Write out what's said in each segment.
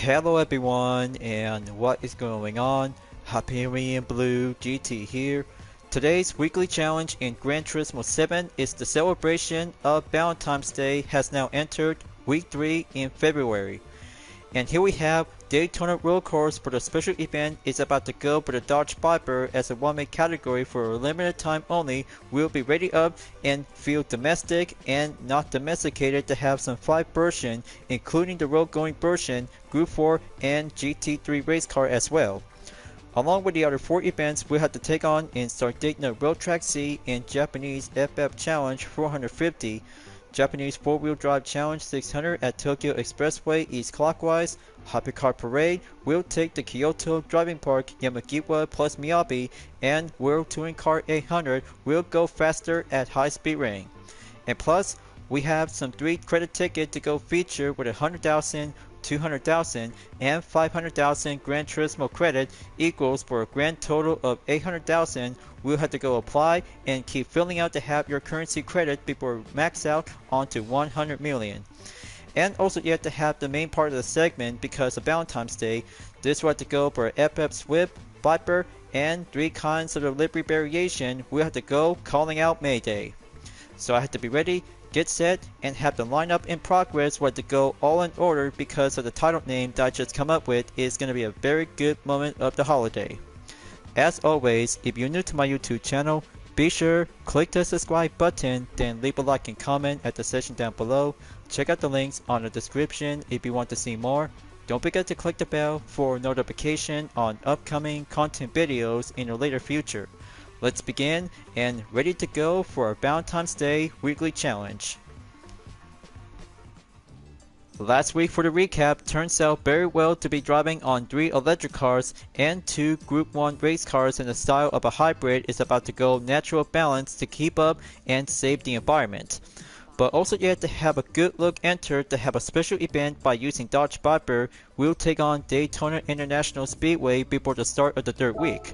Hello everyone, and what is going on? Hyperion-Blue-GT here. Today's weekly challenge in Gran Turismo 7 is the celebration of Valentine's Day has now entered week 3 in February. And here we have Daytona road course for the special event is about to go for the Dodge Viper as a one-way category for a limited time only. Will be ready up and feel domestic and not domesticated to have some 5 version, including the road going version, Group 4 and GT3 race car as well. Along with the other 4 events we'll have to take on in Sardegna Road Track C and Japanese FF Challenge 450. Japanese 4-wheel drive challenge 600 at Tokyo Expressway East Clockwise. Hypercar Parade will take the Kyoto driving park Yamagiwa+Miyabi, and World Touring Car 800 will go faster at high speed ring. And plus, we have some 3 credit ticket to go feature with 100,000, 200,000 and 500,000 Gran Turismo credit equals for a grand total of 800,000. We'll have to go apply and keep filling out to have your currency credit before max out onto 100 million. And also you have to have the main part of the segment because of Valentine's Day. This will have to go for FF Swift, Viper and 3 kinds of the livery variation. We'll have to go calling out Mayday. So I have to be ready, get set, and have the lineup in progress where to go all in order because of the title name that I just come up with is going to be a very good moment of the holiday. As always, if you're new to my YouTube channel, be sure click the subscribe button, then leave a like and comment at the section down below. Check out the links on the description if you want to see more. Don't forget to click the bell for notification on upcoming content videos in the later future. Let's begin and ready to go for our Valentine's Day weekly challenge. Last week for the recap turns out very well to be driving on 3 electric cars and 2 Group 1 race cars in the style of a hybrid is about to go natural balance to keep up and save the environment. But also you have to have a good look entered to have a special event by using Dodge Viper. We'll take on Daytona International Speedway before the start of the 3rd week.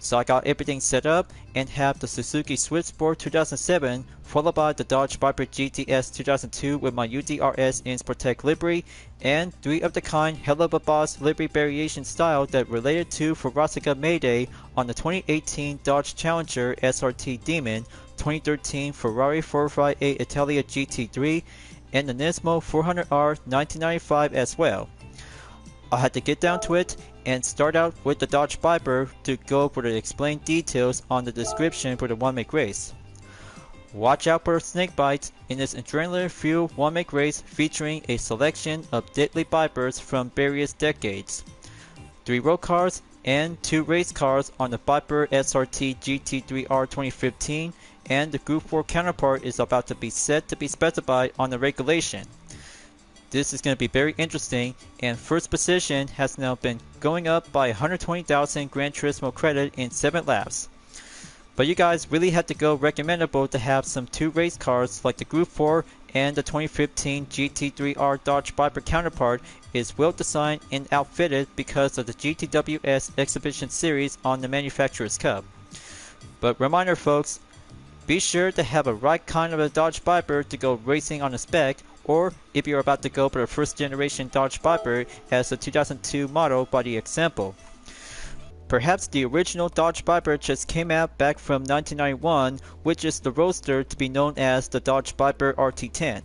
So I got everything set up and have the Suzuki Swift Sport 2007 followed by the Dodge Viper GTS 2002 with my U.D.R.S iNSport livery and 3 of the kind Helluva Boss livery variation style that related to Verosika Mayday on the 2018 Dodge Challenger SRT Demon, 2013 Ferrari 458 Italia GT3 and the Nismo 400R 1995 as well. I had to get down to it and start out with the Dodge Viper to go for the explained details on the description for the one-make race. Watch out for snake bites in this adrenaline-fueled one-make race featuring a selection of deadly Vipers from various decades. 3 road cars and 2 race cars on the Viper SRT GT3R 2015 and the Group 4 counterpart is about to be set to be specified on the regulation. This is going to be very interesting, and first position has now been going up by 120,000 Gran Turismo credit in 7 laps. But you guys really have to go recommendable to have some 2 race cars like the Group 4 and the 2015 GT3R Dodge Viper counterpart is well designed and outfitted because of the GTWS Exhibition Series on the Manufacturer's Cup. But reminder folks, be sure to have a right kind of a Dodge Viper to go racing on the spec, or if you're about to go for the first generation Dodge Viper as a 2002 model by the example. Perhaps the original Dodge Viper just came out back from 1991, which is the roadster to be known as the Dodge Viper RT10.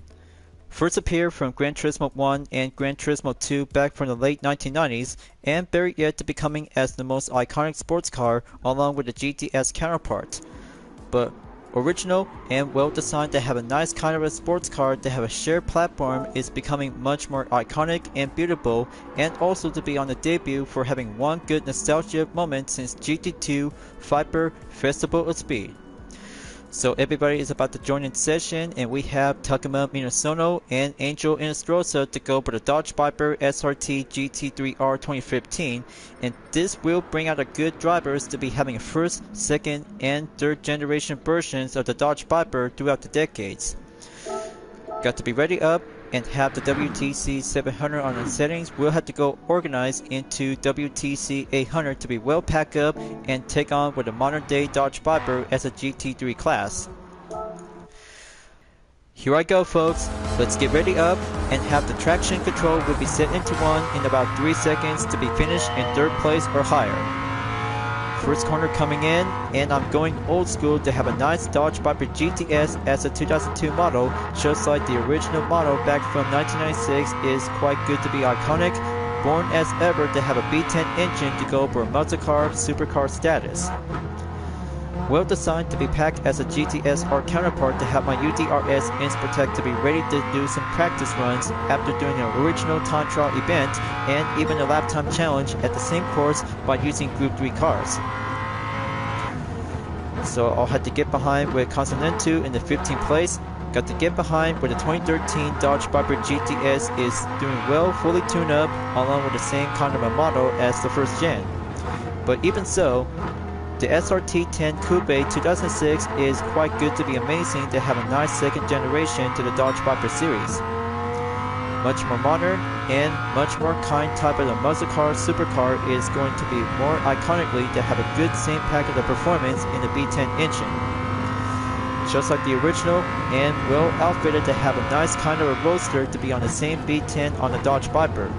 First appeared from Gran Turismo 1 and Gran Turismo 2 back from the late 1990s and buried yet to becoming as the most iconic sports car along with the GTS counterpart. But original and well designed to have a nice kind of a sports car to have a shared platform is becoming much more iconic and beautiful, and also to be on the debut for having one good nostalgia moment since GT2 Viper Festival of Speed. So everybody is about to join in session, and we have Takuma Minasono and Angel Inestrosa to go for the Dodge Viper SRT GT3R 2015, and this will bring out a good drivers to be having first, second, and third generation versions of the Dodge Viper throughout the decades. Got to be ready up and have the WTC 700 on the settings. We'll have to go organize into WTC 800 to be well packed up and take on with a modern day Dodge Viper as a GT3 class. Here I go, folks. Let's get ready up and have the traction control will be set into 1 in about 3 seconds to be finished in 3rd place or higher. First corner coming in, and I'm going old school to have a nice Dodge Viper GTS as a 2002 model, just like the original model back from 1996 is quite good to be iconic, born as ever to have a B10 engine to go for muscle car, supercar status. Well designed to be packed as a GTS-R counterpart to have my U.D.R.S. iNSport to be ready to do some practice runs after doing an original time trial event and even a lap time challenge at the same course by using Group 3 cars. So I'll have to get behind with Continental in the 15th place. Got to get behind with the 2013 Dodge Viper GTS is doing well, fully tuned up, along with the same kind of a model as the first gen. But even so, the SRT10 Coupe 2006 is quite good to be amazing to have a nice second generation to the Dodge Viper series. Much more modern and much more kind type of the muscle car supercar is going to be more iconically to have a good same package of performance in the B10 engine. Just like the original and well outfitted to have a nice kind of a roadster to be on the same B10 on the Dodge Viper.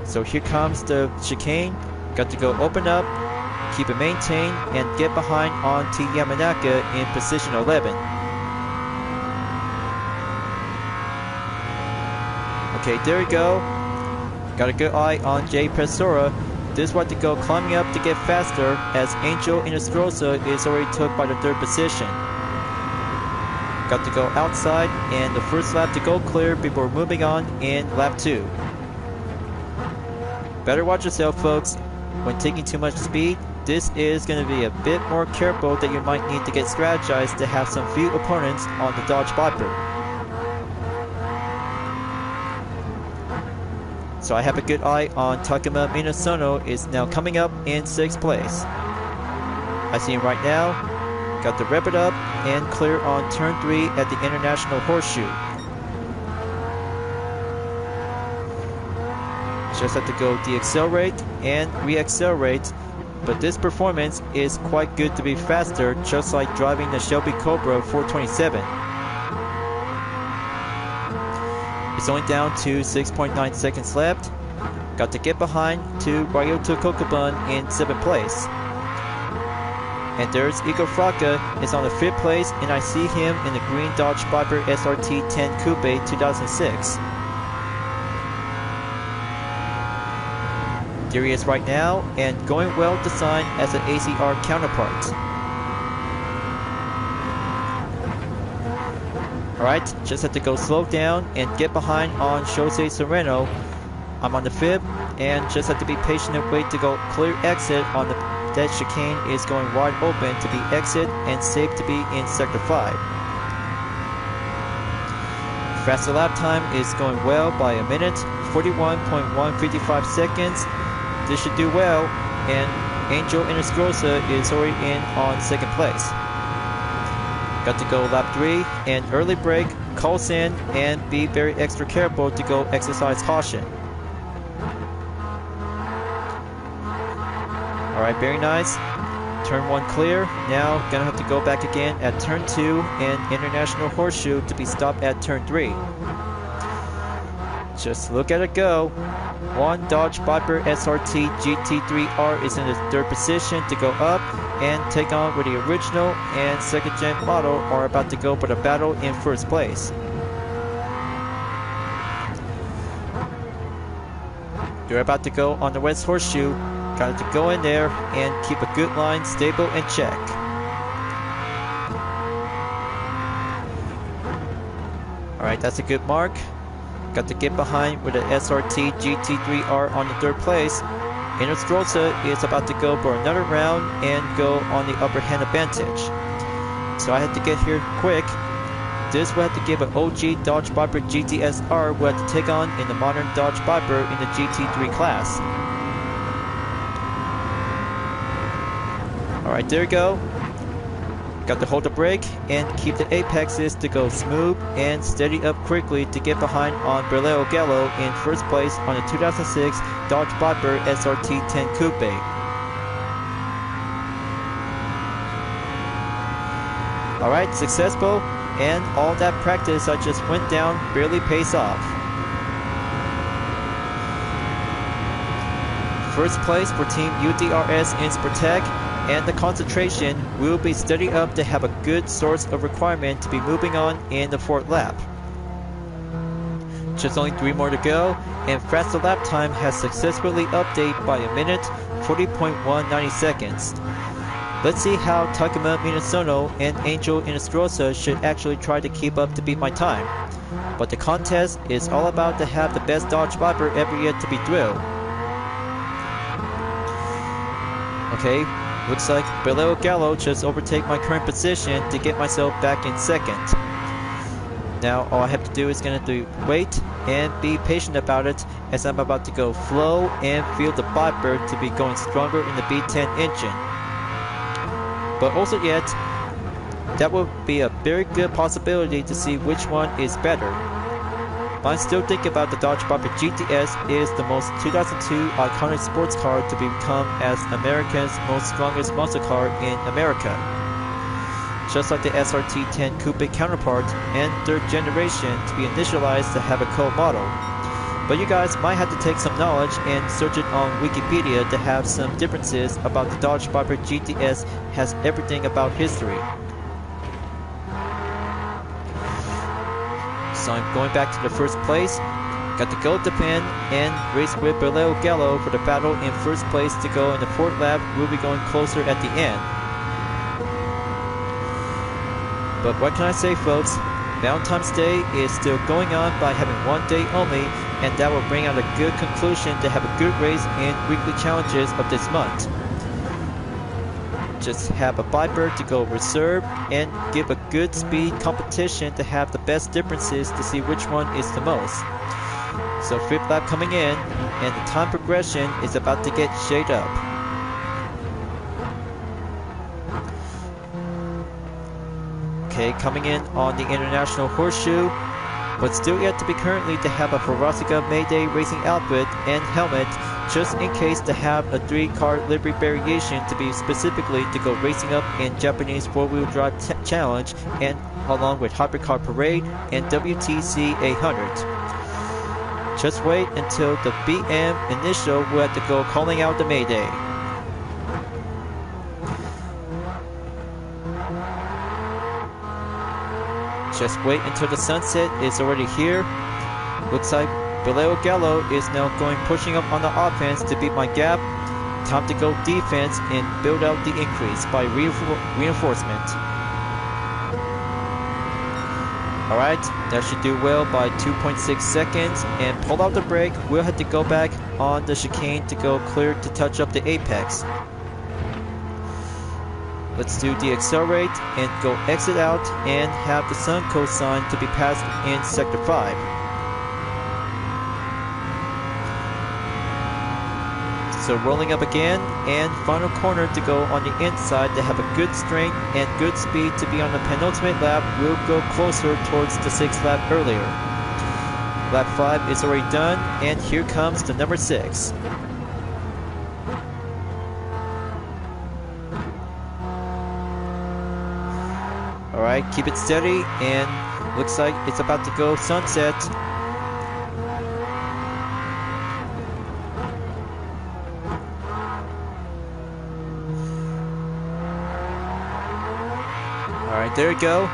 So here comes the chicane. Got to go open up, keep it maintained, and get behind on T Yamanaka in position 11. Okay, there we go. Got a good eye on Jay Pesora. This one to go climbing up to get faster as Angel Inestrosa is already took by the 3rd position. Got to go outside and the first lap to go clear before moving on in lap 2. Better watch yourself, folks. When taking too much speed, this is going to be a bit more careful that you might need to get strategized to have some few opponents on the Dodge Viper. So I have a good eye on Takuma Minasono is now coming up in 6th place. I see him right now. Got to rev it up and clear on turn 3 at the International Horseshoe. Just have to go deaccelerate and reaccelerate, but this performance is quite good to be faster, just like driving the Shelby Cobra 427. It's only down to 6.9 seconds left. Got to get behind to Ryoto Kokubun in 7th place. And there's Iko Fraka is on the 5th place, and I see him in the green Dodge Viper SRT 10 Coupe 2006. There he is right now, and going well designed as an ACR counterpart. Alright, just have to go slow down and get behind on Jose Sereno. I'm on the 5th, and just have to be patient and wait to go clear exit on the that chicane is going wide open to be exit and safe to be in sector 5. Faster lap time is going well by a minute, 41.155 seconds. This should do well, and Angel Inestrosa is already in on 2nd place. Got to go lap 3 and early brake, calls in, and be very extra careful to go exercise caution. Alright, very nice. Turn 1 clear. Now gonna have to go back again at turn 2 and International Horseshoe to be stopped at turn 3. Just look at it go. One Dodge Viper SRT GT3R is in the 3rd position to go up and take on with the original and 2nd gen model are about to go for the battle in 1st place. They're about to go on the West Horseshoe. Got to go in there and keep a good line stable and check. Alright, that's a good mark. Got to get behind with the SRT GT3R on the 3rd place. Inestrosa is about to go for another round and go on the upper hand advantage. So I had to get here quick. This will have to give an OG Dodge Viper GTS-R will have to take on in the modern Dodge Viper in the GT3 class. Alright, there we go. Got to hold the brake and keep the apexes to go smooth and steady up quickly to get behind on Berleo Gallo in 1st place on the 2006 Dodge Viper SRT 10 Coupe. Alright, successful, and all that practice I just went down barely pays off. First place for Team U.D.R.S. iNSport Tech, and the concentration will be steady up to have a good source of requirement to be moving on in the 4th lap. Just only 3 more to go, and faster lap time has successfully updated by a minute, 40.190 seconds. Let's see how Takuma Minasono and Angel Inestrosa should actually try to keep up to beat my time. But the contest is all about to have the best Dodge Viper ever yet to be drilled. Okay, looks like Bileo Gallo just overtake my current position to get myself back in 2nd. Now all I have to do is gonna wait and be patient about it, as I'm about to go flow and feel the Viper to be going stronger in the B10 engine. But also yet, that would be a very good possibility to see which one is better. But I still think about the Dodge Viper GTS is the most 2002 iconic sports car to become as America's most strongest muscle car in America. Just like the SRT10 Coupe counterpart and 3rd generation to be initialized to have a co-model. But you guys might have to take some knowledge and search it on Wikipedia to have some differences about the Dodge Viper GTS has everything about history. So I'm going back to the 1st place, got to go to Japan and race with Bileo Gallo for the battle in 1st place to go in the 4th lap. We'll be going closer at the end. But what can I say, folks? Valentine's Day is still going on by having 1 day only, and that will bring out a good conclusion to have a good race in weekly challenges of this month. Just have a Viper to go reserve and give a good speed competition to have the best differences to see which one is the most. So 5th lap coming in, and the time progression is about to get shaped up. Okay, coming in on the International Horseshoe, but still yet to be currently to have a Verosika Mayday racing outfit and helmet, just in case to have a 3-car livery variation to be specifically to go racing up in Japanese 4-wheel drive challenge, and along with Hypercar Parade and WTC 800. Just wait until the BM initial will have to go calling out the Mayday. Just wait until the sunset is already here. Looks like Bileo Gallo is now pushing up on the offense to beat my gap. Time to go defense and build out the increase by reinforcement. Alright, that should do well by 2.6 seconds, and pull out the brake. We'll have to go back on the chicane to go clear to touch up the apex. Let's do the accelerate and go exit out and have the sun cosine to be passed in sector 5. So rolling up again, and final corner to go on the inside to have a good strength and good speed to be on the penultimate lap. We'll go closer towards the 6th lap earlier. Lap 5 is already done, and here comes the number 6. Alright, keep it steady, and looks like it's about to go sunset. Alright, there we go.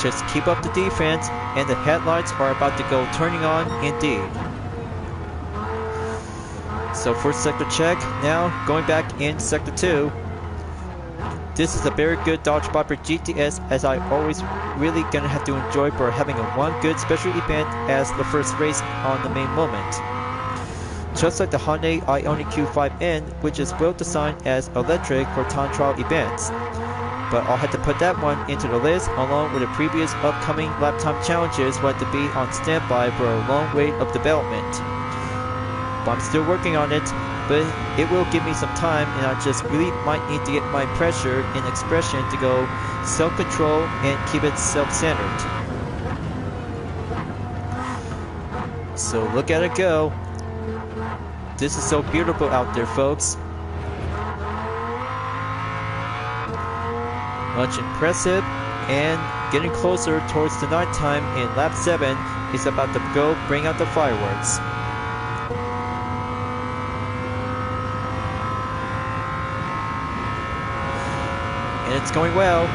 Just keep up the defense, and the headlights are about to go turning on indeed. So first sector check, now going back in sector 2. This is a very good Dodge Viper GTS, as I always really gonna have to enjoy for having a one good special event as the first race on the main moment. Just like the Hyundai Ioniq Q5N, which is well designed as electric for time trial events. But I'll have to put that one into the list along with the previous upcoming lap time challenges will have to be on standby for a long wait of development. But I'm still working on it, but it will give me some time, and I just really might need to get my pressure and expression to go self-control and keep it self-centered. So look at it go. This is so beautiful out there, folks. Much impressive, and getting closer towards the nighttime in lap 7 is about to go bring out the fireworks. And it's going well.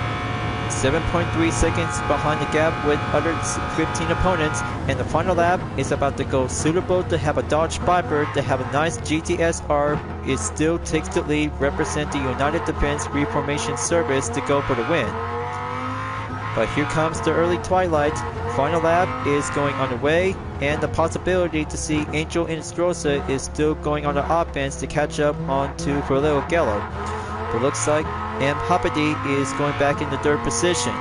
7.3 seconds behind the gap with other 15 opponents, and the final lap is about to go suitable to have a Dodge Viper to have a nice GTS-R. It still takes the lead, represent the United Defense Reformation Service to go for the win. But here comes the early twilight. Final lap is going on the way, and the possibility to see Angel Inestrosa is still going on the offense to catch up on to Verosika Mayday. But looks like Hapadi is going back in the third position.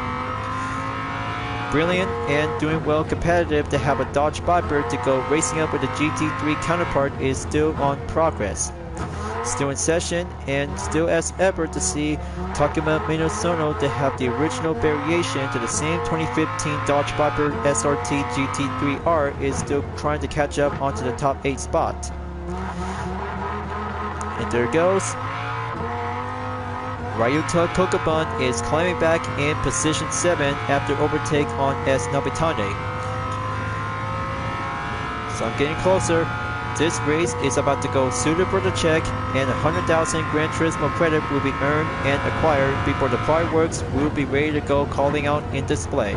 Brilliant and doing well competitive to have a Dodge Viper to go racing up with the GT3 counterpart is still on progress. Still in session, and still as ever to see Takuma Minosono to have the original variation to the same 2015 Dodge Viper SRT GT3R is still trying to catch up onto the top 8 spot. And there it goes. Ryuta Kokobun is climbing back in position 7 after overtake on S. Nobitane. So I'm getting closer. This race is about to go suited for the check, and 100,000 Gran Turismo credit will be earned and acquired before the fireworks will be ready to go calling out in display.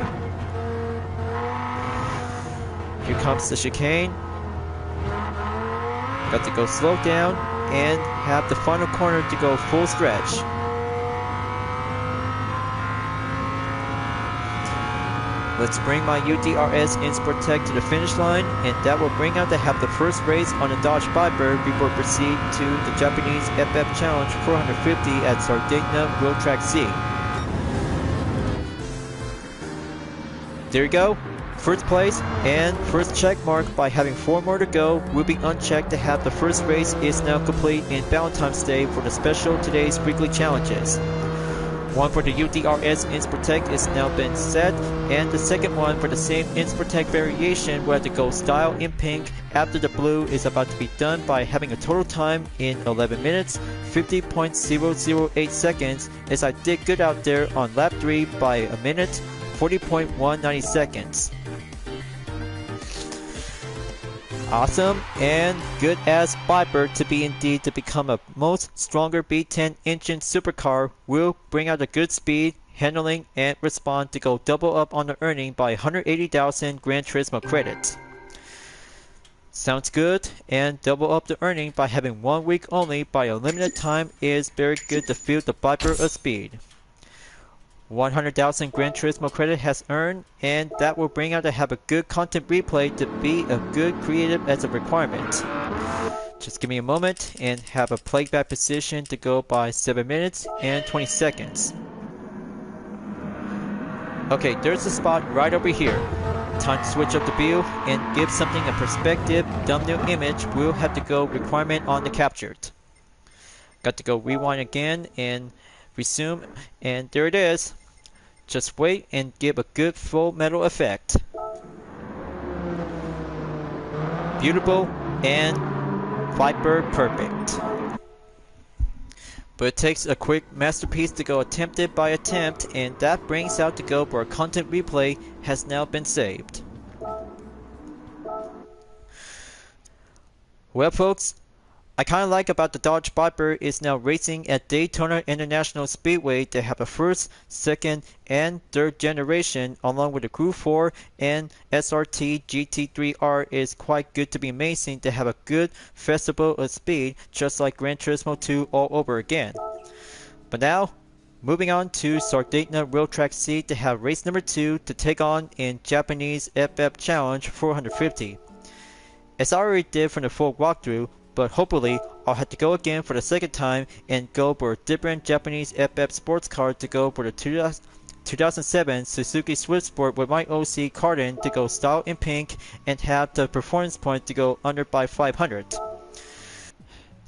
Here comes the chicane. Got to go slow down and have the final corner to go full stretch. Let's bring my U.D.R.S. iNSport Tech to the finish line, and that will bring out to have the first race on the Dodge Viper before proceed to the Japanese FF Challenge 450 at Sardegna Road Track C. There you go. First place and first check mark by having 4 more to go will be unchecked to have the first race is now complete in Valentine's Day for the special today's weekly challenges. One for the U.D.R.S. iNSport Tech is now been set, and the second one for the same iNSport Tech variation will have to go style in pink after the blue is about to be done by having a total time in 11 minutes, 50.008 seconds, as I did good out there on lap 3 by a minute, 40.190 seconds. Awesome and good as Viper to be indeed to become a most stronger V10 engine supercar will bring out a good speed, handling, and respond to go double up on the earning by 180,000 Gran Turismo credits. Sounds good, and double up the earning by having 1 week only by a limited time is very good to feel the Viper of speed. 100,000 Gran Turismo credit has earned, and that will bring out to have a good content replay to be a good creative as a requirement. Just give me a moment and have a playback position to go by 7 minutes and 20 seconds. Okay, there's a spot right over here. Time to switch up the view and give something a perspective thumbnail image. We'll have to go requirement on the captured. Got to go rewind again and resume, and there it is. Just wait and give a good full metal effect. Beautiful and Viper perfect. But it takes a quick masterpiece to go attempted by attempt, and that brings out to go for a content replay has now been saved. Well folks, I kinda like about the Dodge Viper is now racing at Daytona International Speedway to have a first, second, and third generation along with the Crew 4 and SRT GT3R is quite good to be amazing to have a good festival of speed just like Gran Turismo 2 all over again. But now, moving on to Sardegna Road Track C to have race number 2 to take on in Japanese FF Challenge 450. As I already did from the full walkthrough, but hopefully I'll have to go again for the second time and go for a different Japanese FF sports car to go for the 2007 Suzuki Swift Sport with my OC Carden to go style in pink and have the performance point to go under by 500.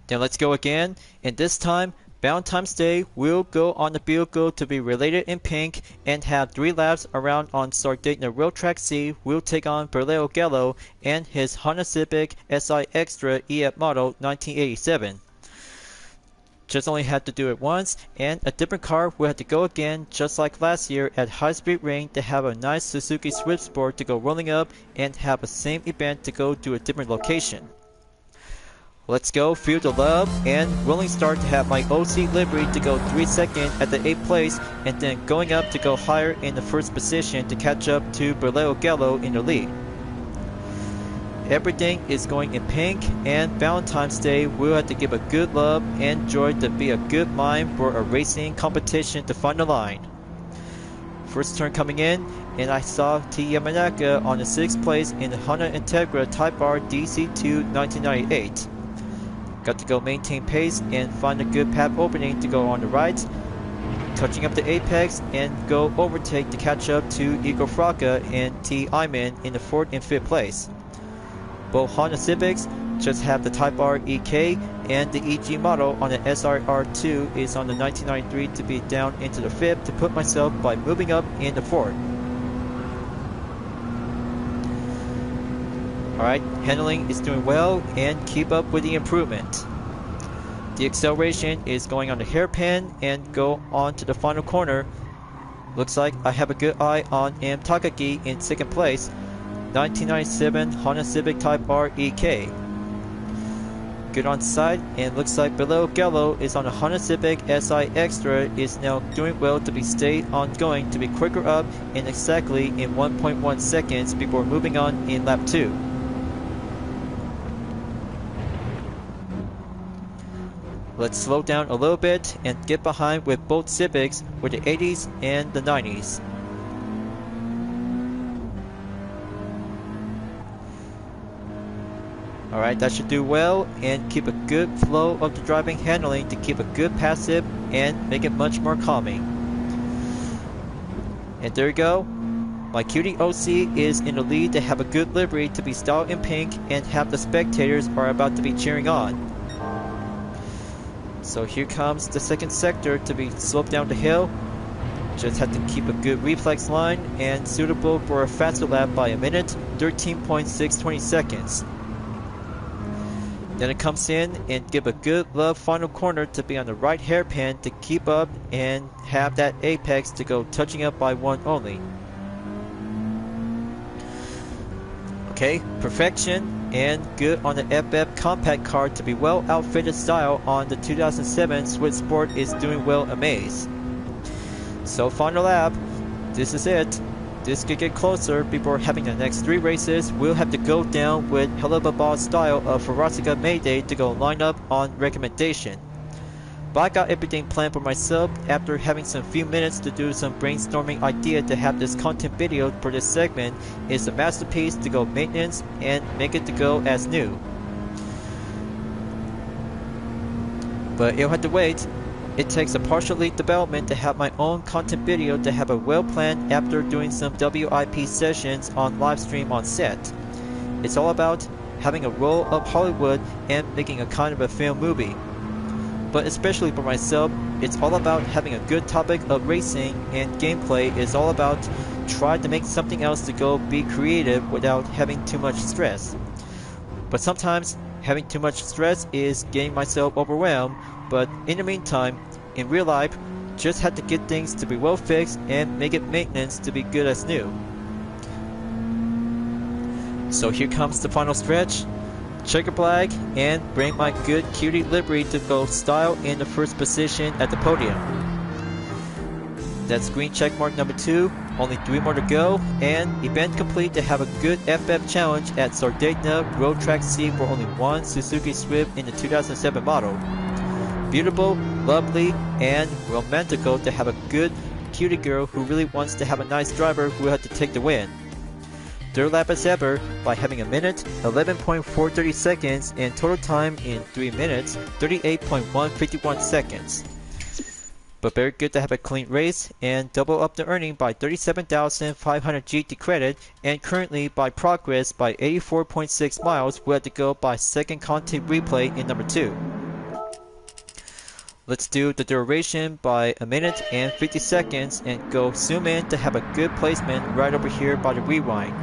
Then let's go again, and this time Valentine's Day will go on the vehicle to be related in pink and have 3 laps around on Sardegna Road Track C. Will take on Verosika Mayday and his Honda Civic SI Extra EF model 1987. Just only had to do it once, and a different car will have to go again, just like last year at High Speed Ring, to have a nice Suzuki Swift Sport to go rolling up and have a same event to go to a different location. Let's go, feel the love, and rolling start to have my OC livery to go 3 seconds at the 8th place, and then going up to go higher in the 1st position to catch up to Berleo Gallo in the lead. Everything is going in pink, and Valentine's Day we'll have to give a good love and joy to be a good mind for a racing competition to find the line. First turn coming in, and I saw T. Yamanaka on the 6th place in the Honda Integra Type R DC2 1998. Got to go maintain pace and find a good path opening to go on the right, touching up the apex and go overtake to catch up to Igor Fraga and T. Iman in the 4th and 5th place. Both Honda Civics just have the Type R EK, and the EG model on the SRR2 is on the 1993 to be down into the 5th to put myself by moving up in the 4th. Alright, handling is doing well and keep up with the improvement. The acceleration is going on the hairpin and go on to the final corner. Looks like I have a good eye on M. Takagi in 2nd place, 1997 Honda Civic Type R EK. Good on sight, and looks like below Gallo is on a Honda Civic SI Extra is now doing well to be stay ongoing to be quicker up in exactly in 1.1 seconds before moving on in lap 2. Let's slow down a little bit and get behind with both Civics with the 80s and the 90s. Alright, that should do well, and keep a good flow of the driving handling to keep a good passive and make it much more calming. And there you go. My cutie OC is in the lead to have a good livery to be styled in pink, and half the spectators are about to be cheering on. So here comes the 2nd sector to be sloped down the hill. Just have to keep a good reflex line and suitable for a faster lap by a minute, 13.620 seconds. Then it comes in and give a good love final corner to be on the right hairpin to keep up and have that apex to go touching up by 1 only. Okay, perfection and good on the FF compact car to be well outfitted style on the 2007 Swift Sport is doing well amaze. So final lap, this is it. This could get closer before having the next 3 races. We'll have to go down with Helluva Boss style of Verosika Mayday to go line up on recommendation. But I got everything planned for myself after having some few minutes to do some brainstorming idea to have this content video for this segment is a masterpiece to go maintenance and make it to go as new. But it'll have to wait. It takes a partial lead development to have my own content video to have a well planned after doing some WIP sessions on live stream on set. It's all about having a roll of Hollywood and making a kind of a film movie. But especially for myself, it's all about having a good topic of racing, and gameplay is all about trying to make something else to go be creative without having too much stress. But sometimes having too much stress is getting myself overwhelmed. But in the meantime, in real life, just had to get things to be well fixed and make it maintenance to be good as new. So here comes the final stretch. Checker flag and bring my good cutie livery to go style in the 1st position at the podium. That's green check mark number 2, only 3 more to go, and event complete to have a good FF challenge at Sardegna Road Track C for only 1 Suzuki Swift in the 2007 model. Beautiful, lovely, and romantical to have a good cutie girl who really wants to have a nice driver who will have to take the win. 3rd lap as ever by having a minute, 11.430 seconds, and total time in 3 minutes, 38.151 seconds. But very good to have a clean race and double up the earning by 37,500 GT credit, and currently by progress by 84.6 miles. We'll have to go by 2nd content replay in number 2. Let's do the duration by a minute and 50 seconds and go zoom in to have a good placement right over here by the rewind.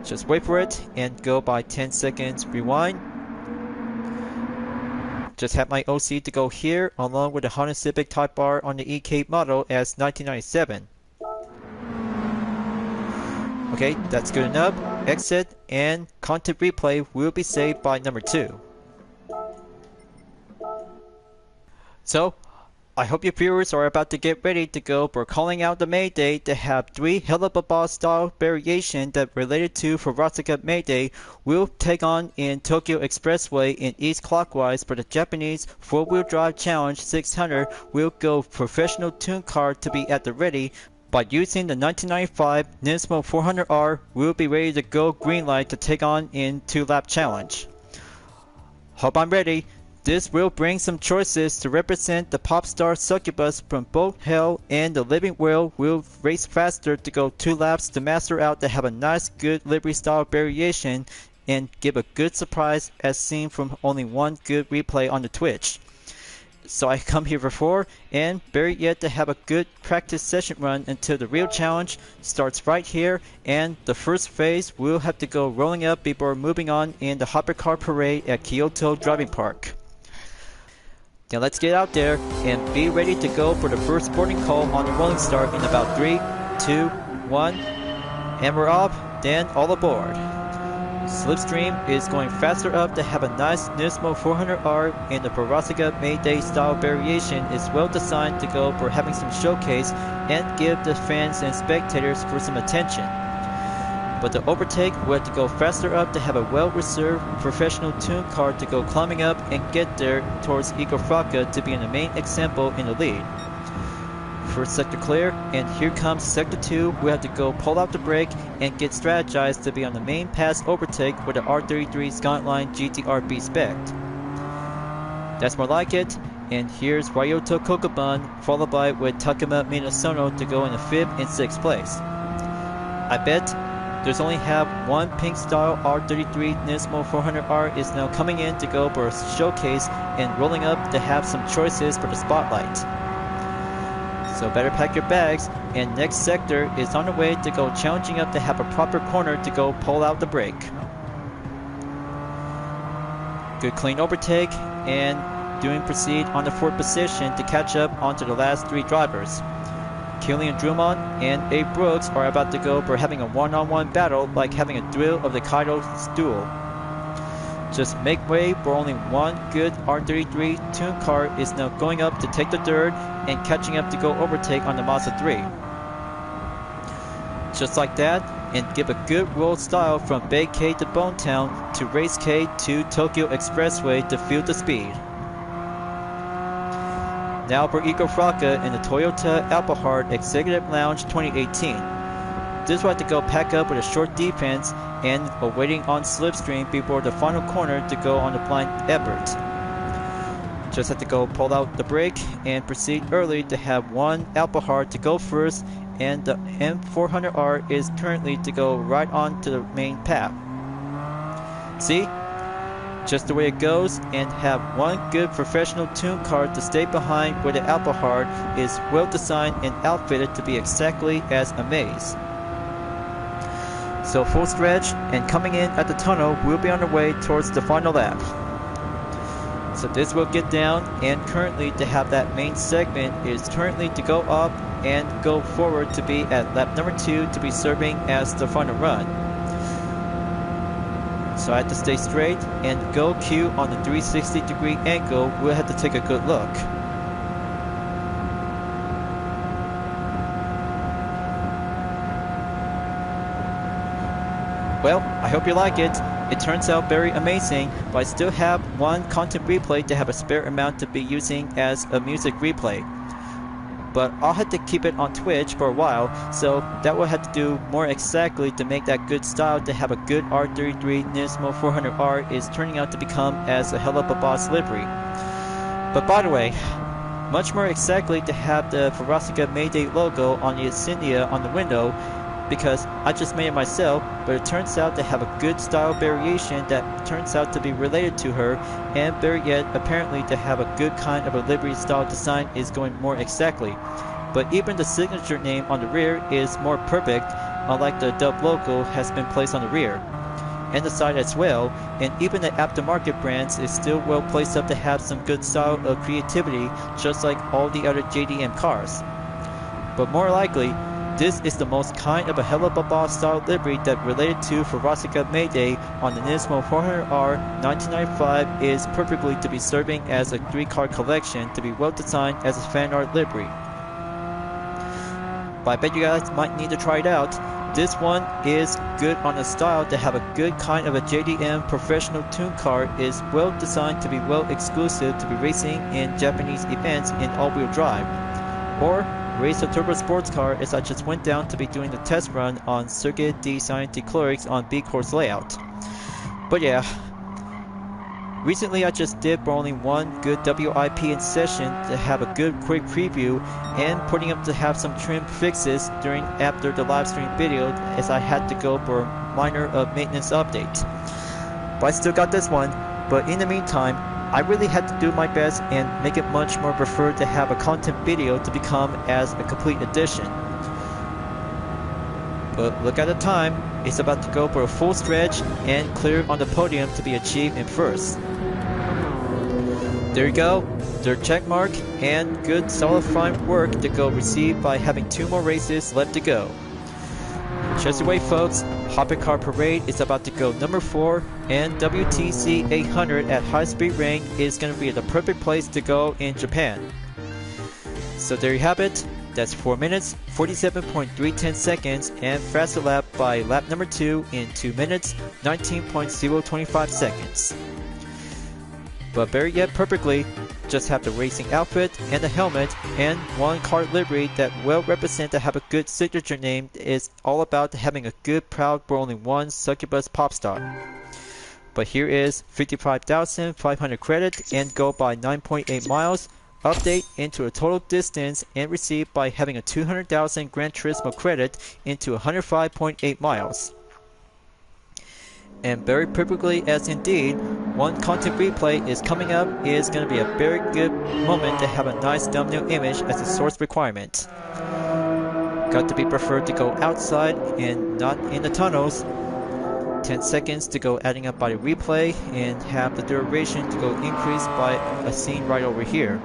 Just wait for it and go by 10 seconds rewind. Just have my OC to go here along with the Honda Civic Type R on the EK model as 1997. Okay, that's good enough. Exit and content replay will be saved by number 2. So, I hope your viewers are about to get ready to go for calling out the Mayday to have 3 Helluva Boss style variations that related to Verosika Mayday will take on in Tokyo Expressway in East Clockwise for the Japanese 4-wheel drive challenge 600 will go professional tune car to be at the ready. By using the 1995 Nismo 400R will be ready to go green light to take on in 2-lap challenge. Hope I'm ready. This will bring some choices to represent the pop star succubus from both Hell and the Living World will race faster to go 2 laps to master out to have a nice good livery style variation and give a good surprise as seen from only one good replay on the Twitch. So I come here for 4 and better yet to have a good practice session run until the real challenge starts right here, and the first phase will have to go rolling up before moving on in the hypercar parade at Kyoto Driving Park. Now let's get out there and be ready to go for the first boarding call on the rolling start in about 3, 2, 1, and we're off, then all aboard. Slipstream is going faster up to have a nice Nismo 400R and the Verosika Mayday style variation is well designed to go for having some showcase and give the fans and spectators for some attention. But the overtake will have to go faster up to have a well-reserved professional tune car to go climbing up and get there towards Igorfaka to be in the main example in the lead. First sector clear, and here comes sector 2. We have to go pull out the brake and get strategized to be on the main pass overtake with the R33 Skyline GT-R spec. That's more like it, and here's Ryota Kokobun followed by with Takuma Minasono to go in the 5th and 6th place. I bet there's only have one pink style R33 Nismo 400R is now coming in to go for a showcase and rolling up to have some choices for the spotlight. So better pack your bags, and next sector is on the way to go challenging up to have a proper corner to go pull out the brake. Good clean overtake and doing proceed on the 4th position to catch up onto the last 3 drivers. Killian Drummond and Abe Brooks are about to go for having a one-on-one battle like having a drill of the Kaido duel. Just make way for only one good R33 tune car is now going up to take the dirt and catching up to go overtake on the Mazda 3. Just like that, and give a good roll style from Bay K to Bonetown to Race K to Tokyo Expressway to feel the speed. Now for Igorfaka in the Toyota Alpahart Executive Lounge 2018. This will have to go pack up with a short defense and awaiting on slipstream before the final corner to go on the blind effort. Just have to go pull out the brake and proceed early to have one Alpahart to go first, and the M400R is currently to go right on to the main path. See? Just the way it goes, and have one good professional tune car to stay behind where the Alpahart is well designed and outfitted to be exactly as amazed. So full stretch and coming in at the tunnel will be on the way towards the final lap. So this will get down, and currently to have that main segment is currently to go up and go forward to be at lap number 2 to be serving as the final run. So I have to stay straight and go Q on the 360-degree angle. We'll have to take a good look. Well, I hope you like it. It turns out very amazing, but I still have one content replay to have a spare amount to be using as a music replay. But I'll have to keep it on Twitch for a while, so that will have to do more exactly to make that good style to have a good R33 Nismo 400R is turning out to become as a Helluva Boss livery. But by the way, much more exactly to have the Verosika Mayday logo on the insignia on the window, because I just made it myself, but it turns out to have a good style variation that turns out to be related to her, and better yet, apparently to have a good kind of a livery style design is going more exactly. But even the signature name on the rear is more perfect, unlike the dub logo has been placed on the rear. and the side as well, and even the aftermarket brands is still well placed up to have some good style of creativity, just like all the other JDM cars. But more likely, this is the most kind of a Helluva Boss style livery that related to Verosika Mayday on the Nismo 400R 1995 is perfectly to be serving as a 3-car collection to be well designed as a fan art livery. But I bet you guys might need to try it out. This one is good on the style to have a good kind of a JDM professional tune car, is well designed to be well exclusive to be racing in Japanese events in all-wheel drive. Or race a turbo sports car, as I just went down to be doing the test run on Circuit de Saint-Cloix on B-Course layout. But yeah, recently I just did only one good WIP in session to have a good quick preview and putting up to have some trim fixes after the live stream video, as I had to go for a minor maintenance update. But I still got this one, but in the meantime, I really had to do my best and make it much more preferred to have a content video to become as a complete edition. But look at the time, it's about to go for a full stretch and clear on the podium to be achieved in first. There you go, their check mark and good solid fine work to go received by having 2 more races left to go. Just you wait folks, Hypercar Parade is about to go number 4, and WTC 800 at high speed ring is going to be the perfect place to go in Japan. So there you have it, that's 4 minutes, 47.310 seconds, and faster lap by lap number 2 in 2 minutes, 19.025 seconds. But better yet perfectly, just have the racing outfit and the helmet and one car livery that well represent to have a good signature name is all about having a good proud for only one succubus pop star. But here is 55,500 credit and go by 9.8 miles, update into a total distance and received by having a 200,000 Gran Turismo credit into 105.8 miles. And very perfectly as indeed, one content replay is coming up is going to be a very good moment to have a nice thumbnail image as a source requirement. Got to be preferred to go outside and not in the tunnels. 10 seconds to go adding up by the replay and have the duration to go increase by a scene right over here.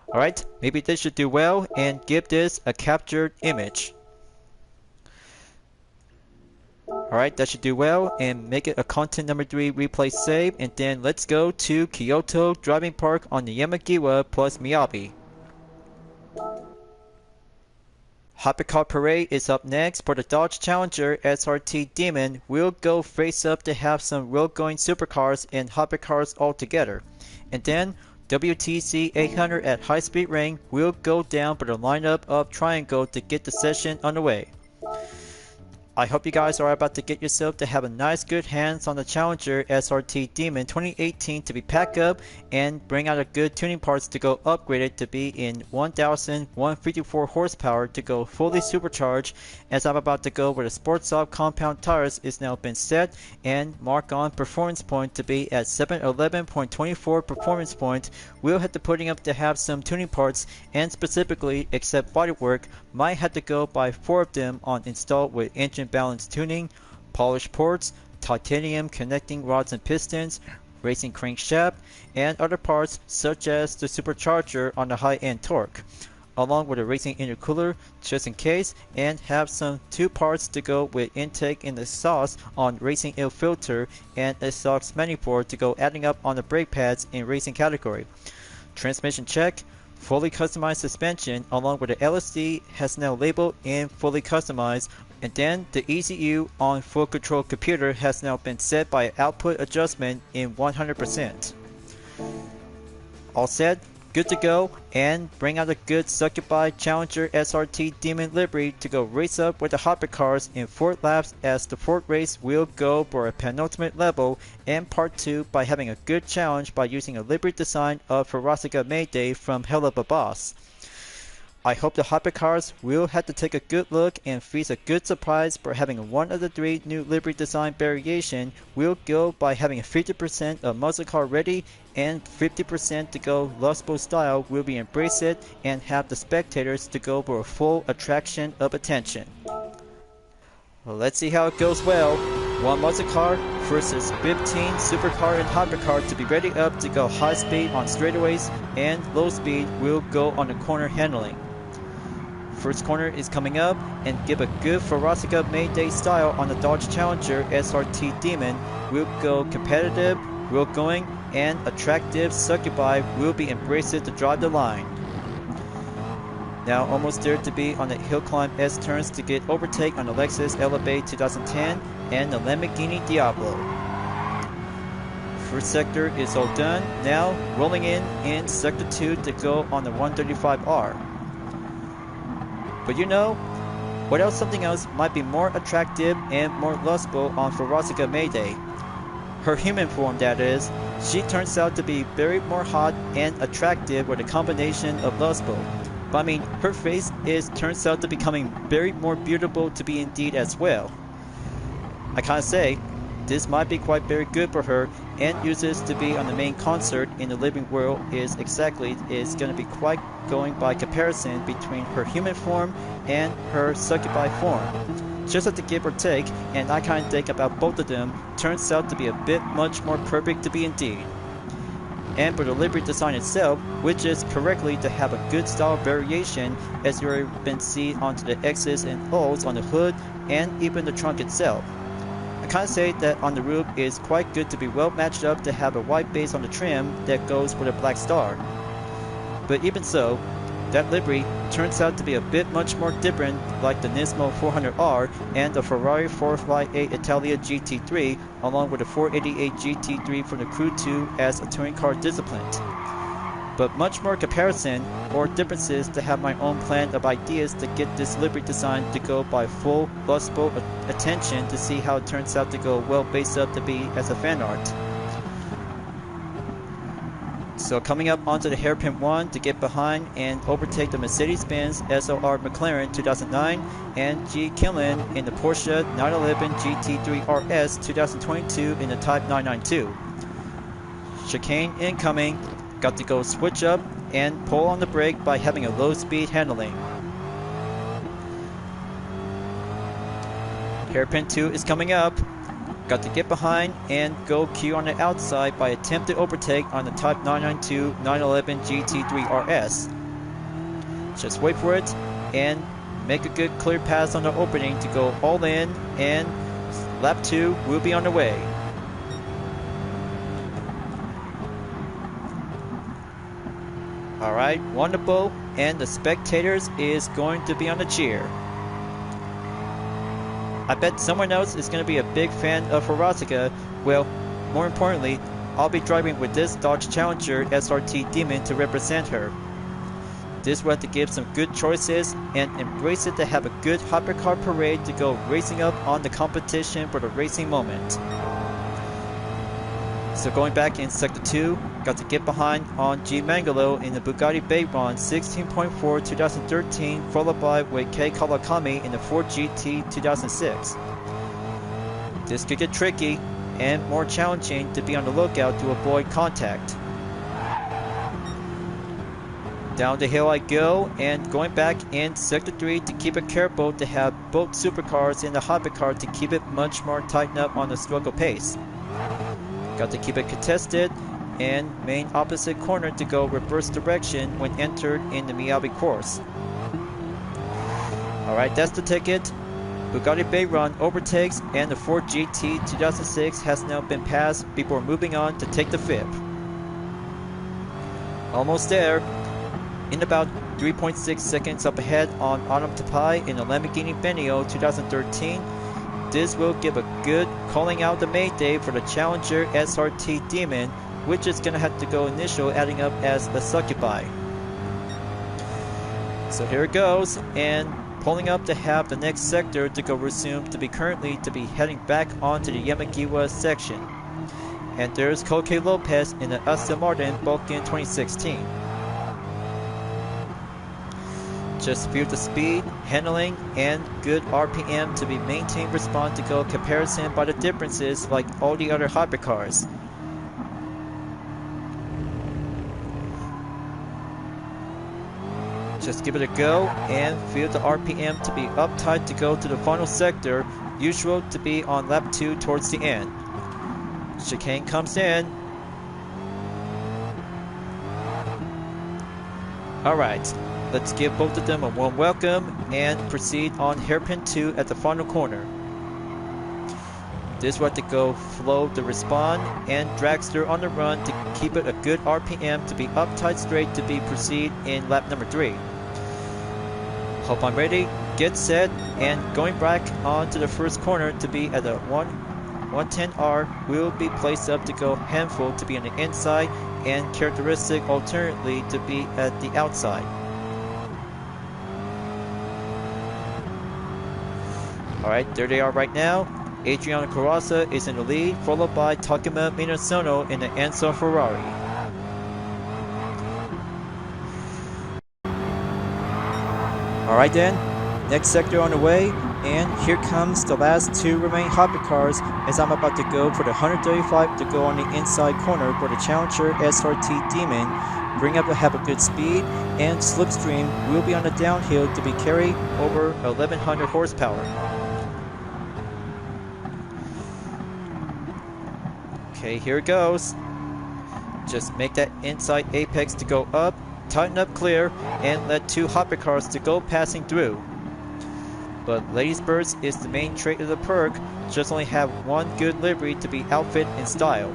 Alright, maybe this should do well and give this a captured image. Alright, that should do well and make it a content number 3 replay save, and then let's go to Kyoto Driving Park on the Yamagiwa+Miyabi. Hypercar Parade is up next for the Dodge Challenger SRT Demon. We'll go face up to have some road going supercars and hypercars all together. And then WTC 800 at high speed ring will go down for the lineup of Triangle to get the session underway. I hope you guys are about to get yourself to have a nice good hands on the Challenger SRT Demon 2018 to be packed up and bring out a good tuning parts to go upgrade it to be in 1154 horsepower to go fully supercharged, as I'm about to go where the Sports Soft compound tires is now been set and mark on performance point to be at 711.24 performance point. We'll have to putting up to have some tuning parts and specifically except bodywork might have to go by 4 of them on installed with engine balance tuning, polished ports, titanium connecting rods and pistons, racing crankshaft, and other parts such as the supercharger on the high-end torque, along with a racing intercooler just in case, and have some 2 parts to go with intake in the exhaust on racing air filter and exhaust manifold to go adding up on the brake pads in racing category. Transmission check, fully customized suspension along with the LSD has now labeled and fully customized, and then the ECU on full control computer has now been set by output adjustment in 100%. All set, good to go, and bring out a good succubi Challenger SRT Demon livery to go race up with the hypercars in 4 laps, as the 4th race will go for a penultimate level and part 2 by having a good challenge by using a livery design of Verosika Mayday from Helluva Boss. I hope the hypercars will have to take a good look and feast a good surprise for having one of the 3 new livery design variation will go by having a 50% of muscle car ready and 50% to go lustful style will be embraced and have the spectators to go for a full attraction of attention. Well, let's see how it goes well. One muscle car versus 15 supercar and hypercar to be ready up to go high speed on straightaways, and low speed will go on the corner handling. First corner is coming up, and give a good Verosika Mayday style on the Dodge Challenger SRT Demon. Will go competitive, will going, and attractive succubi will be embraced to drive the line. Now almost there to be on the hill climb S turns to get overtake on the Lexus Elevate 2010 and the Lamborghini Diablo. First sector is all done. Now rolling in sector 2 to go on the 135R. But you know, what else? Something else might be more attractive and more lustful on Verosika Mayday. Her human form, that is. She turns out to be very more hot and attractive with a combination of lustful. But I mean, her face turns out to becoming very more beautiful to be indeed as well. I can't say, this might be quite very good for her, and uses to be on the main concert in the living world is going to be quite going by comparison between her human form and her succubi form. Just have to give or take, and I kind of think about both of them turns out to be a bit much more perfect to be indeed. And for the livery design itself, which is correctly to have a good style variation as you have been seen onto the X's and O's on the hood and even the trunk itself. I can't say that on the roof is quite good to be well matched up to have a white base on the trim that goes with a black star. But even so, that livery turns out to be a bit much more different, like the Nismo 400R and the Ferrari 458 Italia GT3, along with the 488 GT3 from the Crew 2 as a touring car discipline. But much more comparison or differences to have my own plan of ideas to get this livery design to go by full lustful attention to see how it turns out to go well based up to be as a fan art. So coming up onto the hairpin one to get behind and overtake the Mercedes-Benz SLR McLaren 2009 and G. Killen in the Porsche 911 GT3 RS 2022 in the Type 992. Chicane incoming, got to go switch up and pull on the brake by having a low speed handling. Hairpin 2 is coming up. Got to get behind and go Q on the outside by attempted overtake on the Type 992 911 GT3 RS. Just wait for it and make a good clear pass on the opening to go all in, and lap 2 will be on the way. Alright, wonderful, and the spectators is going to be on the cheer. I bet someone else is going to be a big fan of Verosika. Well, more importantly, I'll be driving with this Dodge Challenger SRT Demon to represent her. This will have to give some good choices and embrace it to have a good hypercar parade to go racing up on the competition for the racing moment. So going back in sector 2, got to get behind on G. Mangalo in the Bugatti Veyron 16.4 2013, followed by with K. Kawakami in the Ford GT 2006. This could get tricky and more challenging to be on the lookout to avoid contact. Down the hill I go, and going back in sector 3 to keep it careful to have both supercars in the hypercar to keep it much more tightened up on the struggle pace. Got to keep it contested, and main opposite corner to go reverse direction when entered in the Miyabi course. Alright, that's the ticket. Bugatti Veyron overtakes, and the Ford GT 2006 has now been passed before moving on to take the fifth. Almost there. In about 3.6 seconds up ahead on Autumn Tapai in the Lamborghini Venio 2013. This will give a good calling out the Mayday for the Challenger SRT Demon, which is going to have to go initial adding up as a succubi. So here it goes, and pulling up to have the next sector to go resume to be currently to be heading back onto the Yamagiwa section. And there's Koke Lopez in the Aston Martin Vulcan 2016. Just feel the speed, handling, and good RPM to be maintained respond to go comparison by the differences like all the other hypercars. Just give it a go and feel the RPM to be uptight to go to the final sector. usual to be on lap 2 towards the end. Chicane comes in. Alright, let's give both of them a warm welcome and proceed on hairpin 2 at the final corner. This will have to go flow to respond and dragster on the run to keep it a good RPM to be up tight straight to be proceed in lap number 3. Hope I'm ready, get set, and going back onto the first corner to be at the 110R will be placed up to go handful to be on the inside and characteristic alternately to be at the outside. Alright, there they are right now. Adriano Carrozza is in the lead, followed by Takuma Minasono in the Enzo Ferrari. Alright then, next sector on the way, and here comes the last 2 remaining hypercars as I'm about to go for the 135 to go on the inside corner for the Challenger SRT Demon. Bring up to have a good speed, and slipstream will be on the downhill to be carried over 1100 horsepower. Okay, here it goes. Just make that inside apex to go up, tighten up clear, and let 2 hypercars to go passing through. But Ladies Birds is the main trait of the perk, just only have 1 good livery to be outfit in style.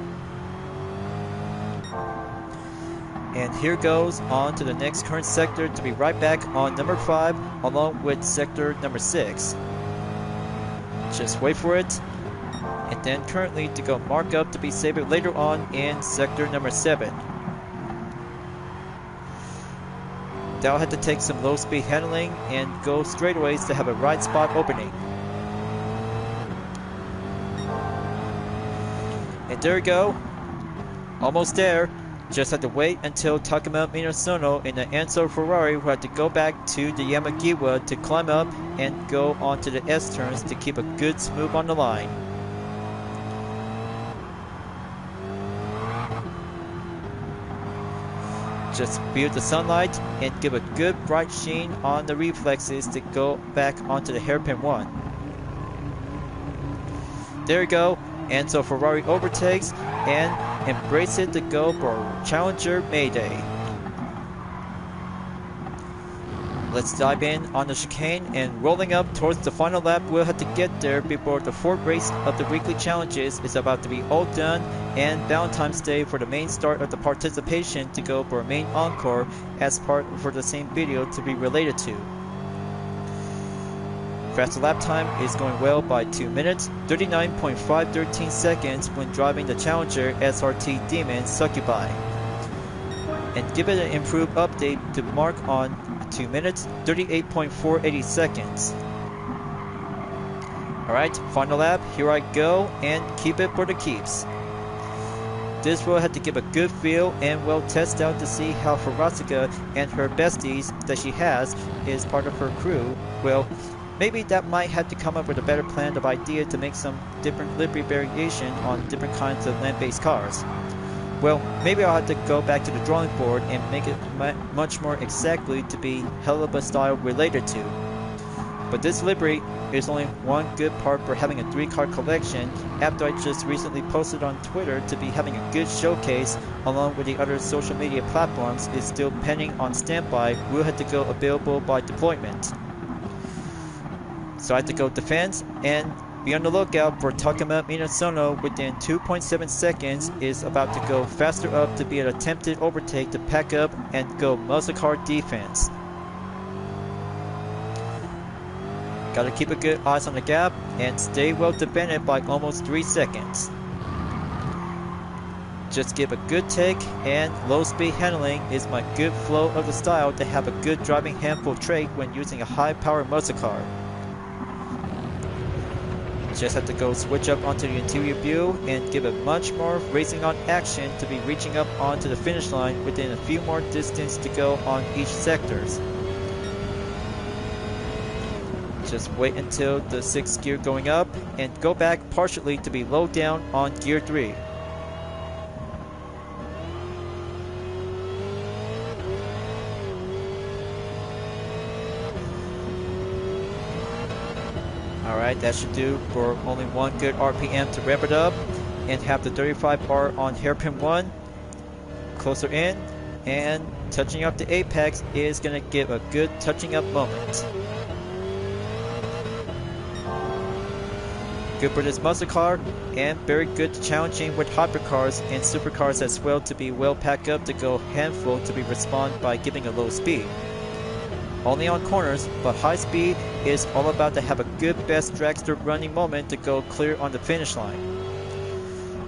And here goes on to the next current sector to be right back on number 5 along with sector number 6. Just wait for it. And then currently to go mark up to be saved later on in sector number 7. That'll have to take some low speed handling and go straightaways to have a right spot opening. And there we go. Almost there. Just had to wait until Takuma Minasono in the Enzo Ferrari will have to go back to the Yamagiwa to climb up and go onto the S turns to keep a good smooth on the line. Just feel the sunlight and give a good bright sheen on the reflexes to go back onto the hairpin 1. There we go, and so Ferrari overtakes and embrace it to go for Challenger Mayday. Let's dive in on the chicane and rolling up towards the final lap. We'll have to get there before the 4th race of the weekly challenges is about to be all done, and Valentine's Day for the main start of the participation to go for a main encore as part for the same video to be related to. Faster lap time is going well by 2 minutes, 39.513 seconds when driving the Challenger SRT Demon Succubi. And give it an improved update to mark on 2 minutes, 38.480 seconds. Alright, final lap, here I go, and keep it for the keeps. This will have to give a good feel and will test out to see how Verosika and her besties that she has is part of her crew. Well, maybe that might have to come up with a better plan of idea to make some different livery variation on different kinds of land-based cars. Well, maybe I'll have to go back to the drawing board and make it much more exactly to be Helluva style related to. But this livery is only one good part for having a 3-car collection after I just recently posted on Twitter to be having a good showcase along with the other social media platforms is still pending on standby. Will have to go available by deployment. So I have to go defense and be on the lookout for Takuma Minasono within 2.7 seconds is about to go faster up to be an attempted overtake to pack up and go muscle car defense. Gotta keep a good eyes on the gap and stay well defended by almost 3 seconds. Just give a good take and low speed handling is my good flow of the style to have a good driving handful trait when using a high power muscle car. Just have to go switch up onto the interior view and give it much more racing on action to be reaching up onto the finish line within a few more distance to go on each sectors. Just wait until the 6th gear going up and go back partially to be low down on gear 3. Alright, that should do for only one good RPM to rev it up and have the 35R on hairpin 1. Closer in, and touching up the apex is going to give a good touching up moment. Good for this muscle car, and very good challenging with hypercars and supercars as well to be well packed up to go handful to be respond by giving a low speed. Only on corners, but high speed is all about to have a good best dragster running moment to go clear on the finish line.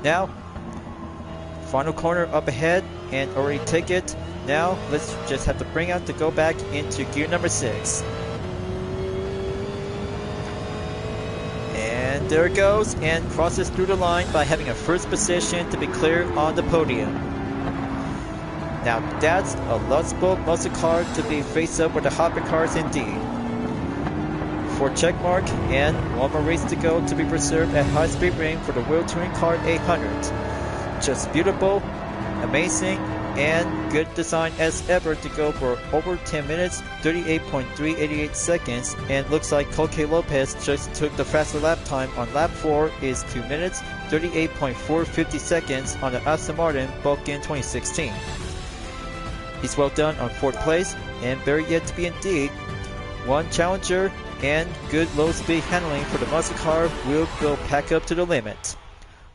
Now, final corner up ahead and already take it. Now, let's just have to bring out to go back into gear number 6. And there it goes, and crosses through the line by having a first position to be clear on the podium. Now that's a lustful muscle car to be face up with the hypercars indeed. For checkmark, and one more race to go to be preserved at high speed ring for the World Touring Car 800. Just beautiful, amazing, and good design as ever to go for over 10 minutes, 38.388 seconds, and looks like Coque Lopez just took the faster lap time on lap 4 is 2 minutes, 38.450 seconds on the Aston Martin Vulcan 2016. He's well done on 4th place, and very yet to be indeed. One challenger and good low speed handling for the muscle car will go pack up to the limit.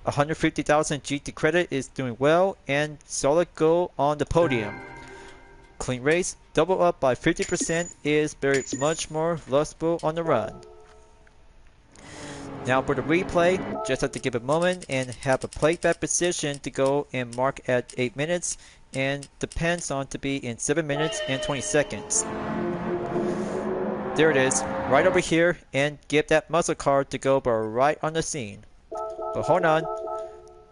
150,000 GT credit is doing well, and solid goal on the podium. Clean race, double up by 50% is very much more lustful on the run. Now for the replay, just have to give a moment and have a playback position to go and mark at 8 minutes, and depends on to be in 7 minutes and 20 seconds. There it is, right over here, and give that muscle car to go right on the scene. But hold on,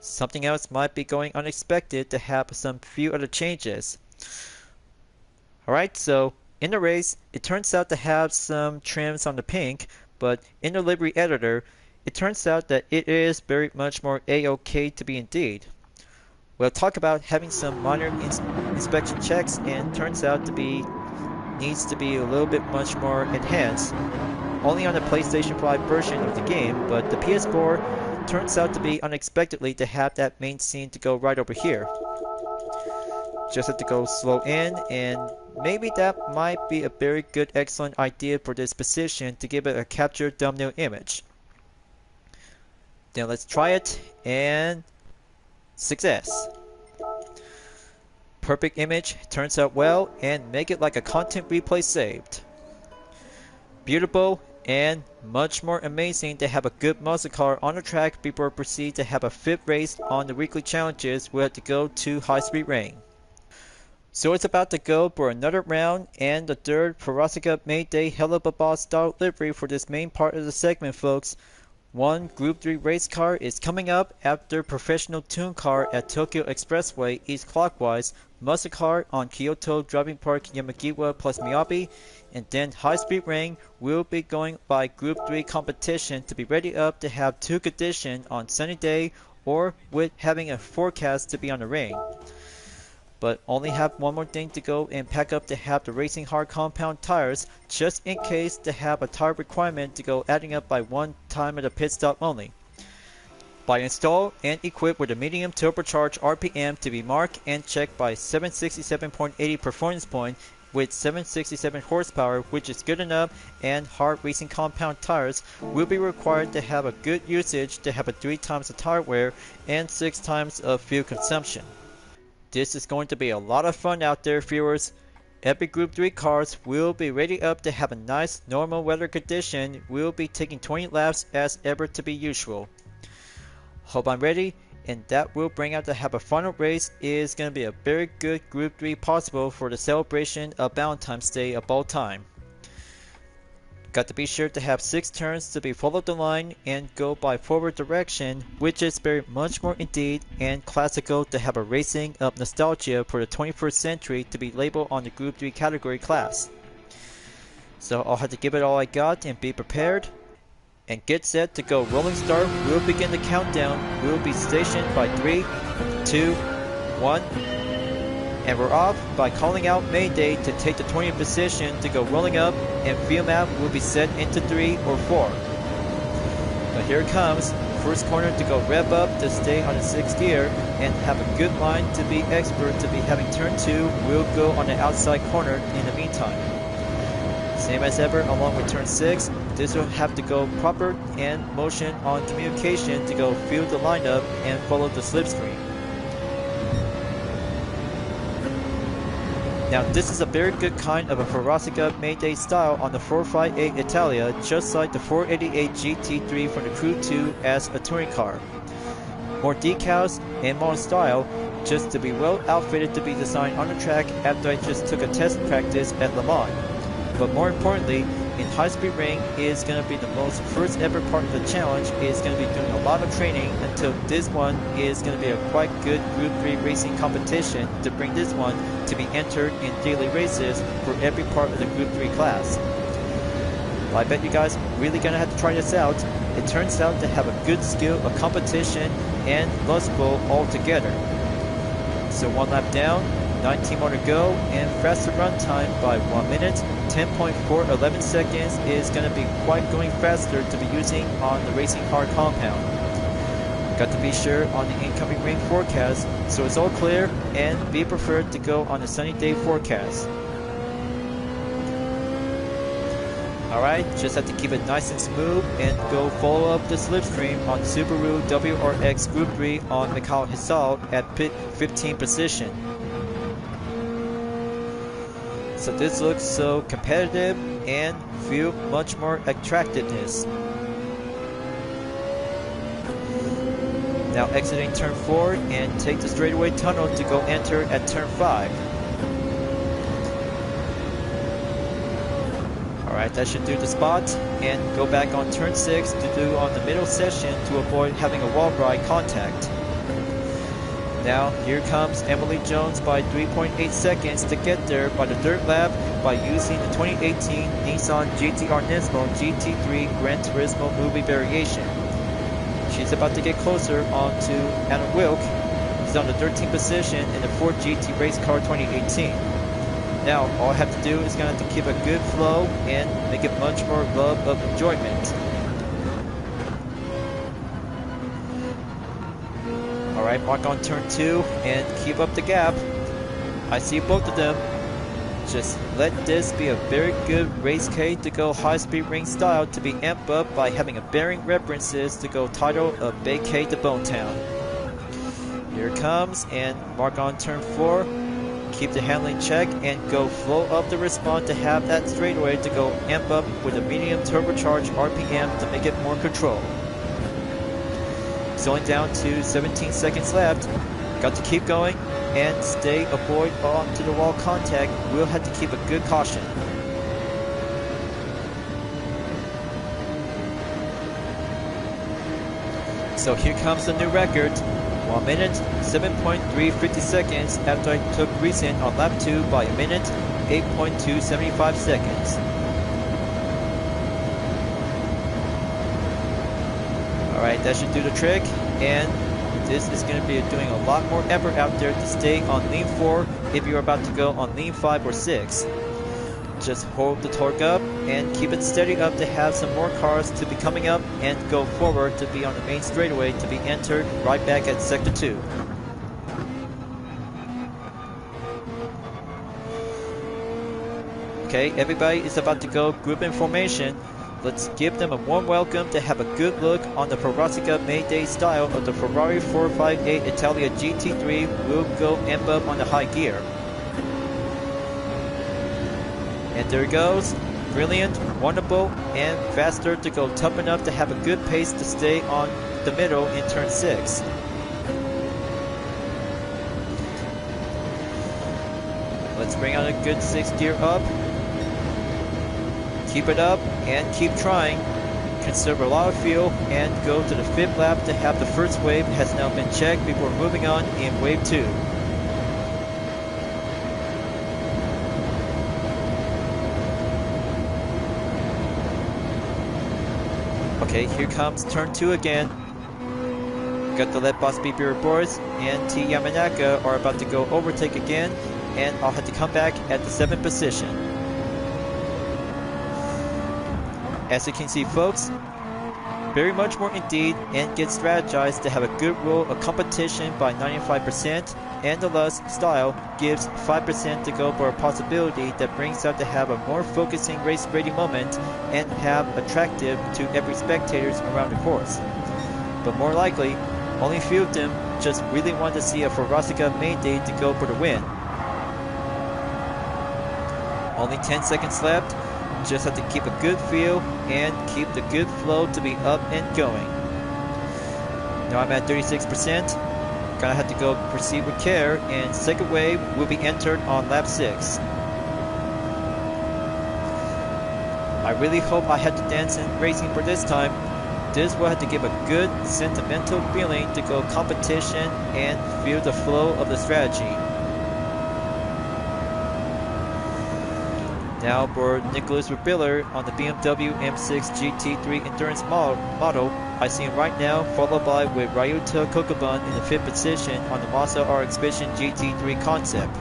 something else might be going unexpected to have some few other changes. Alright, so in the race, it turns out to have some trims on the pink, but in the livery editor, it turns out that it is very much more A-OK to be indeed. We'll talk about having some minor inspection checks, and turns out to be needs to be a little bit much more enhanced. Only on the PlayStation 5 version of the game, but the PS4 turns out to be unexpectedly to have that main scene to go right over here. Just have to go slow in, and maybe that might be a very good excellent idea for this position to give it a capture thumbnail image. Then let's try it, and success. Perfect image, turns out well, and make it like a content replay saved. Beautiful, and much more amazing to have a good muscle car on the track before proceed to have a 5th race on the weekly challenges. We'll have to go to high speed ring. So it's about to go for another round and the 3rd Verosika Mayday Helluva Boss style livery for this main part of the segment, folks. One Group 3 race car is coming up after professional tune car at Tokyo Expressway East Clockwise, muscle car on Kyoto Driving Park Yamagiwa+Miyabi, and then high speed ring will be going by Group 3 competition to be ready up to have 2 condition on sunny day or with having a forecast to be on the ring. But only have one more thing to go and pack up to have the racing hard compound tires just in case to have a tire requirement to go adding up by one time at the pit stop only. By install and equipped with a medium turbocharged RPM to be marked and checked by 767.80 performance point with 767 horsepower, which is good enough, and hard racing compound tires will be required to have a good usage to have a 3 times the tire wear and 6 times of fuel consumption. This is going to be a lot of fun out there, viewers. Every Group 3 cars will be ready up to have a nice normal weather condition. We'll be taking 20 laps as ever to be usual. Hope I'm ready, and that will bring out to have a final race is going to be a very good Group 3 possible for the celebration of Valentine's Day of all time. Got to be sure to have 6 turns to be follow the line and go by forward direction, which is very much more indeed and classical to have a racing of nostalgia for the 21st century to be labeled on the Group 3 category class. So I'll have to give it all I got and be prepared. And get set to go rolling start. We'll begin the countdown. We'll be stationed by 3, 2, 1. And we're off by calling out Mayday to take the 20th position to go rolling up, and field map will be set into 3 or 4. But here it comes, first corner to go rev up to stay on the 6th gear and have a good line to be expert to be having turn 2 will go on the outside corner in the meantime. Same as ever along with turn 6, this will have to go proper and motion on communication to go feel the lineup and follow the slipstream. Now this is a very good kind of a Verosika Mayday style on the 458 Italia, just like the 488 GT3 from the Crew 2 as a touring car. More decals and more style, just to be well outfitted to be designed on the track after I just took a test practice at Le Mans. But more importantly, in High Speed Ring is going to be the most first ever part of the challenge, is going to be doing a lot of training until this one is going to be a quite good Group 3 racing competition to bring this one to be entered in daily races for every part of the Group 3 class. Well, I bet you guys really going to have to try this out. It turns out to have a good skill, a competition, and lustful all together. So one lap down, 19 more to go, and faster run time by 1 minute, 10.411 seconds is going to be quite going faster to be using on the racing car compound. Got to be sure on the incoming rain forecast, so it's all clear and be preferred to go on a sunny day forecast. Alright, just have to keep it nice and smooth and go follow up the slipstream on Subaru WRX Group 3 on Mikhail Hisal at pit 15 position. So this looks so competitive and feel much more attractiveness. Now exiting turn 4 and take the straightaway tunnel to go enter at turn 5. Alright, that should do the spot, and go back on turn 6 to do on the middle section to avoid having a wall ride contact. Now, here comes Emily Jones by 3.8 seconds to get there by the third lap by using the 2018 Nissan GT-R Nismo GT3 Gran Turismo movie variation. She's about to get closer onto Anna Wilk. He's on the 13th position in the Ford GT race car 2018. Now, all I have to do is going to have to keep a good flow and make it much more love of enjoyment. Alright, mark on turn 2 and keep up the gap. I see both of them. Just let this be a very good race K to go high speed ring style to be amped up by having a bearing references to go title of Bay K to Bone Town. Here it comes and mark on turn 4. Keep the handling check and go flow up the response to have that straightaway to go amp up with a medium turbocharged RPM to make it more control. It's only down to 17 seconds left. Got to keep going and stay avoid onto the wall contact. We'll have to keep a good caution. So here comes the new record. 1 minute, 7.350 seconds after I took recent on lap 2 by a minute, 8.275 seconds. Alright, that should do the trick, and this is going to be doing a lot more effort out there to stay on lean 4 if you're about to go on lean 5 or 6. Just hold the torque up and keep it steady up to have some more cars to be coming up and go forward to be on the main straightaway to be entered right back at sector 2. Okay, everybody is about to go group in formation. Let's give them a warm welcome to have a good look on the Verosika Mayday style of the Ferrari 458 Italia GT3 will go amp up on the high gear. And there it goes. Brilliant, wonderful, and faster to go tough enough to have a good pace to stay on the middle in turn 6. Let's bring out a good 6th gear up. Keep it up and keep trying. Conserve a lot of fuel and go to the 5th lap to have the first wave has now been checked before moving on in wave 2. Okay, here comes turn 2 again. Got the Let Boss Be Your Boys and T Yamanaka are about to go overtake again, and I'll have to come back at the 7th position. As you can see, folks, very much more indeed and get strategized to have a good rule of competition by 95%, and the lust style gives 5% to go for a possibility that brings out to have a more focusing race ready moment and have attractive to every spectators around the course. But more likely, only few of them just really want to see a Verosika Mayday to go for the win. Only 10 seconds left. Just have to keep a good feel and keep the good flow to be up and going. Now I'm at 36%. Gonna have to go proceed with care, and second wave will be entered on lap 6. I really hope I had to dance in racing for this time. This will have to give a good sentimental feeling to go competition and feel the flow of the strategy. Now for Nicholas Rubiller on the BMW M6 GT3 Endurance model, I see him right now, followed by with Ryuta Kokoban in the 5th position on the Mazda RX Vision GT3 concept.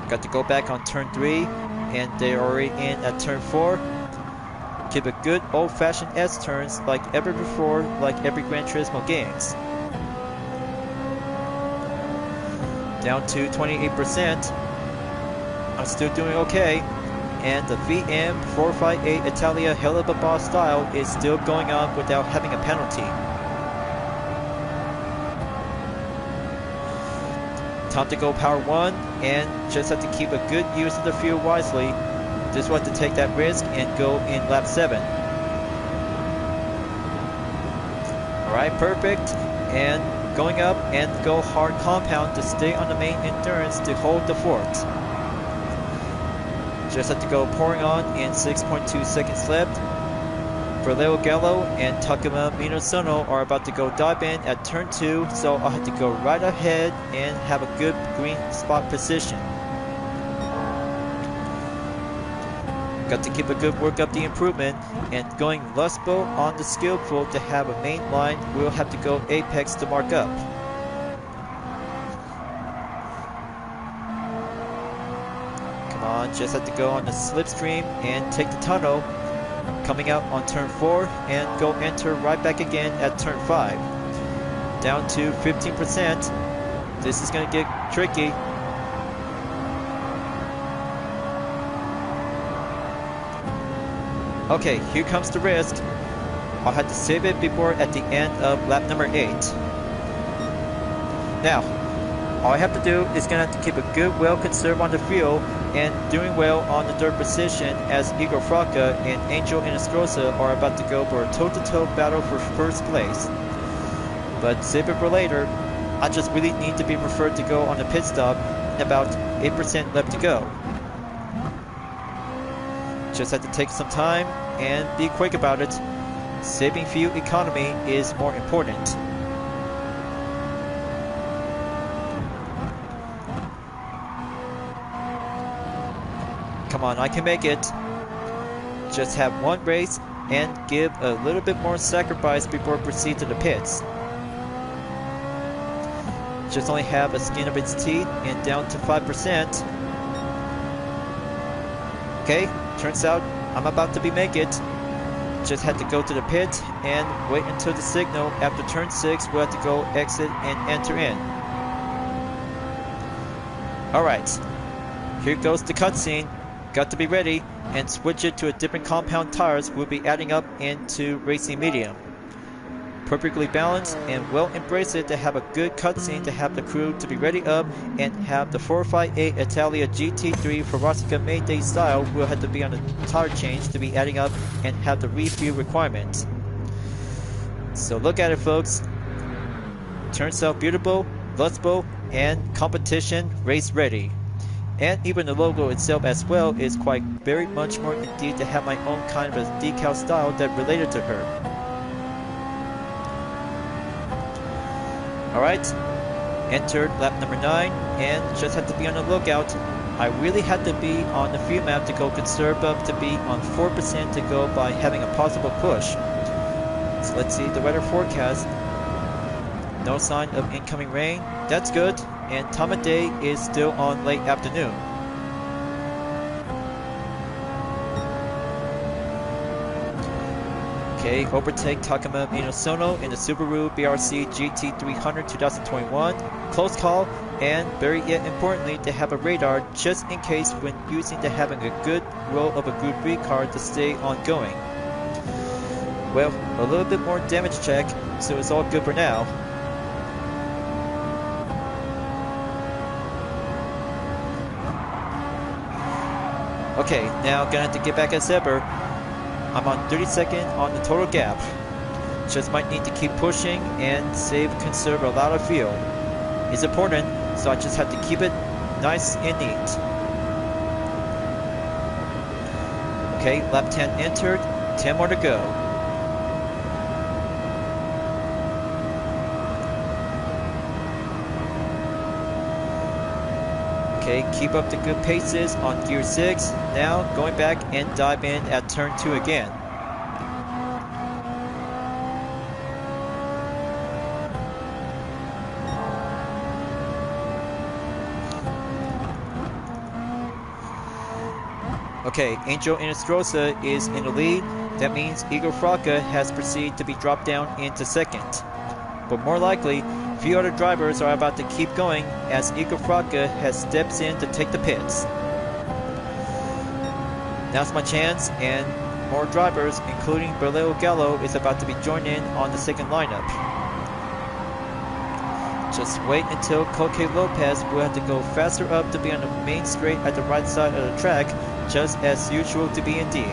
Got to go back on turn 3, and they're already in at turn 4. Keep a good old-fashioned S-turns like ever before, like every Gran Turismo games. Down to 28%. I'm still doing okay. And the VM 458 Italia Helluva Boss style is still going on without having a penalty. Time to go power 1, and just have to keep a good use of the fuel wisely. Just want to take that risk and go in lap 7. Alright, perfect. And going up and go hard compound to stay on the main endurance to hold the fort. Just have to go pouring on in 6.2 seconds left. Leo Gallo and Takuma Minosono are about to go dive in at turn 2, so I'll have to go right ahead and have a good green spot position. Got to keep a good work up the improvement, and going lustful on the skillful to have a main line. We'll have to go apex to mark up. Come on, just have to go on the slipstream and take the tunnel. Coming out on turn 4 and go enter right back again at turn 5. Down to 15%. This is going to get tricky. Okay, here comes the risk. I'll have to save it before at the end of lap number 8. Now, all I have to do is going to have to keep a good well conserve on the fuel and doing well on the dirt position, as Igor Fraka and Angel Inestrosa are about to go for a toe-to-toe battle for first place. But save it for later. I just really need to be preferred to go on the pit stop, and about 8% left to go. Just have to take some time and be quick about it. Saving fuel economy is more important. Come on, I can make it. Just have one race and give a little bit more sacrifice before proceed to the pits. Just only have a skin of its teeth and down to 5%. Okay, turns out I'm about to make it. Just had to go to the pit and wait until the signal. After turn 6, we'll have to go exit and enter in. Alright, here goes the cutscene. Got to be ready and switch it to a different compound tires. We'll be adding up into racing medium. Perfectly balanced and well embrace it to have a good cutscene, to have the crew to be ready up and have the 458 Italia GT3 Verosika Mayday style. We'll have to be on a tire change to be adding up and have the refuel requirements. So look at it, folks. Turns out beautiful, lustful, and competition race ready. And even the logo itself as well is quite very much more indeed to have my own kind of a decal style that related to her. Alright, entered lap number 9 and just had to be on the lookout. I really had to be on the fuel map to go conserve up to be on 4% to go by having a possible push. So let's see the weather forecast. No sign of incoming rain. That's good. And time of day is still on late afternoon. Okay, overtake Takuma Inosono in the Subaru BRC GT300 2021. Close call, and very yet importantly, they have a radar just in case when using to having a good roll of a Group 3 car to stay ongoing. Well, a little bit more damage check, so it's all good for now. Okay, now gonna have to get back at Zebra. I'm on 32nd on the total gap. Just might need to keep pushing and conserve a lot of fuel. It's important, so I just have to keep it nice and neat. Okay, lap 10 entered, 10 more to go. Okay, keep up the good paces on gear 6. Now going back and dive in at turn 2 again. Okay, Angel Inestrosa is in the lead. That means Igor Fraka has proceeded to be dropped down into second. But more likely, few other drivers are about to keep going as Igor Fraka has steps in to take the pits. Now's my chance, and more drivers, including Berleo Gallo, is about to be joined in on the second lineup. Just wait until Coque Lopez will have to go faster up to be on the main straight at the right side of the track, just as usual to B&D.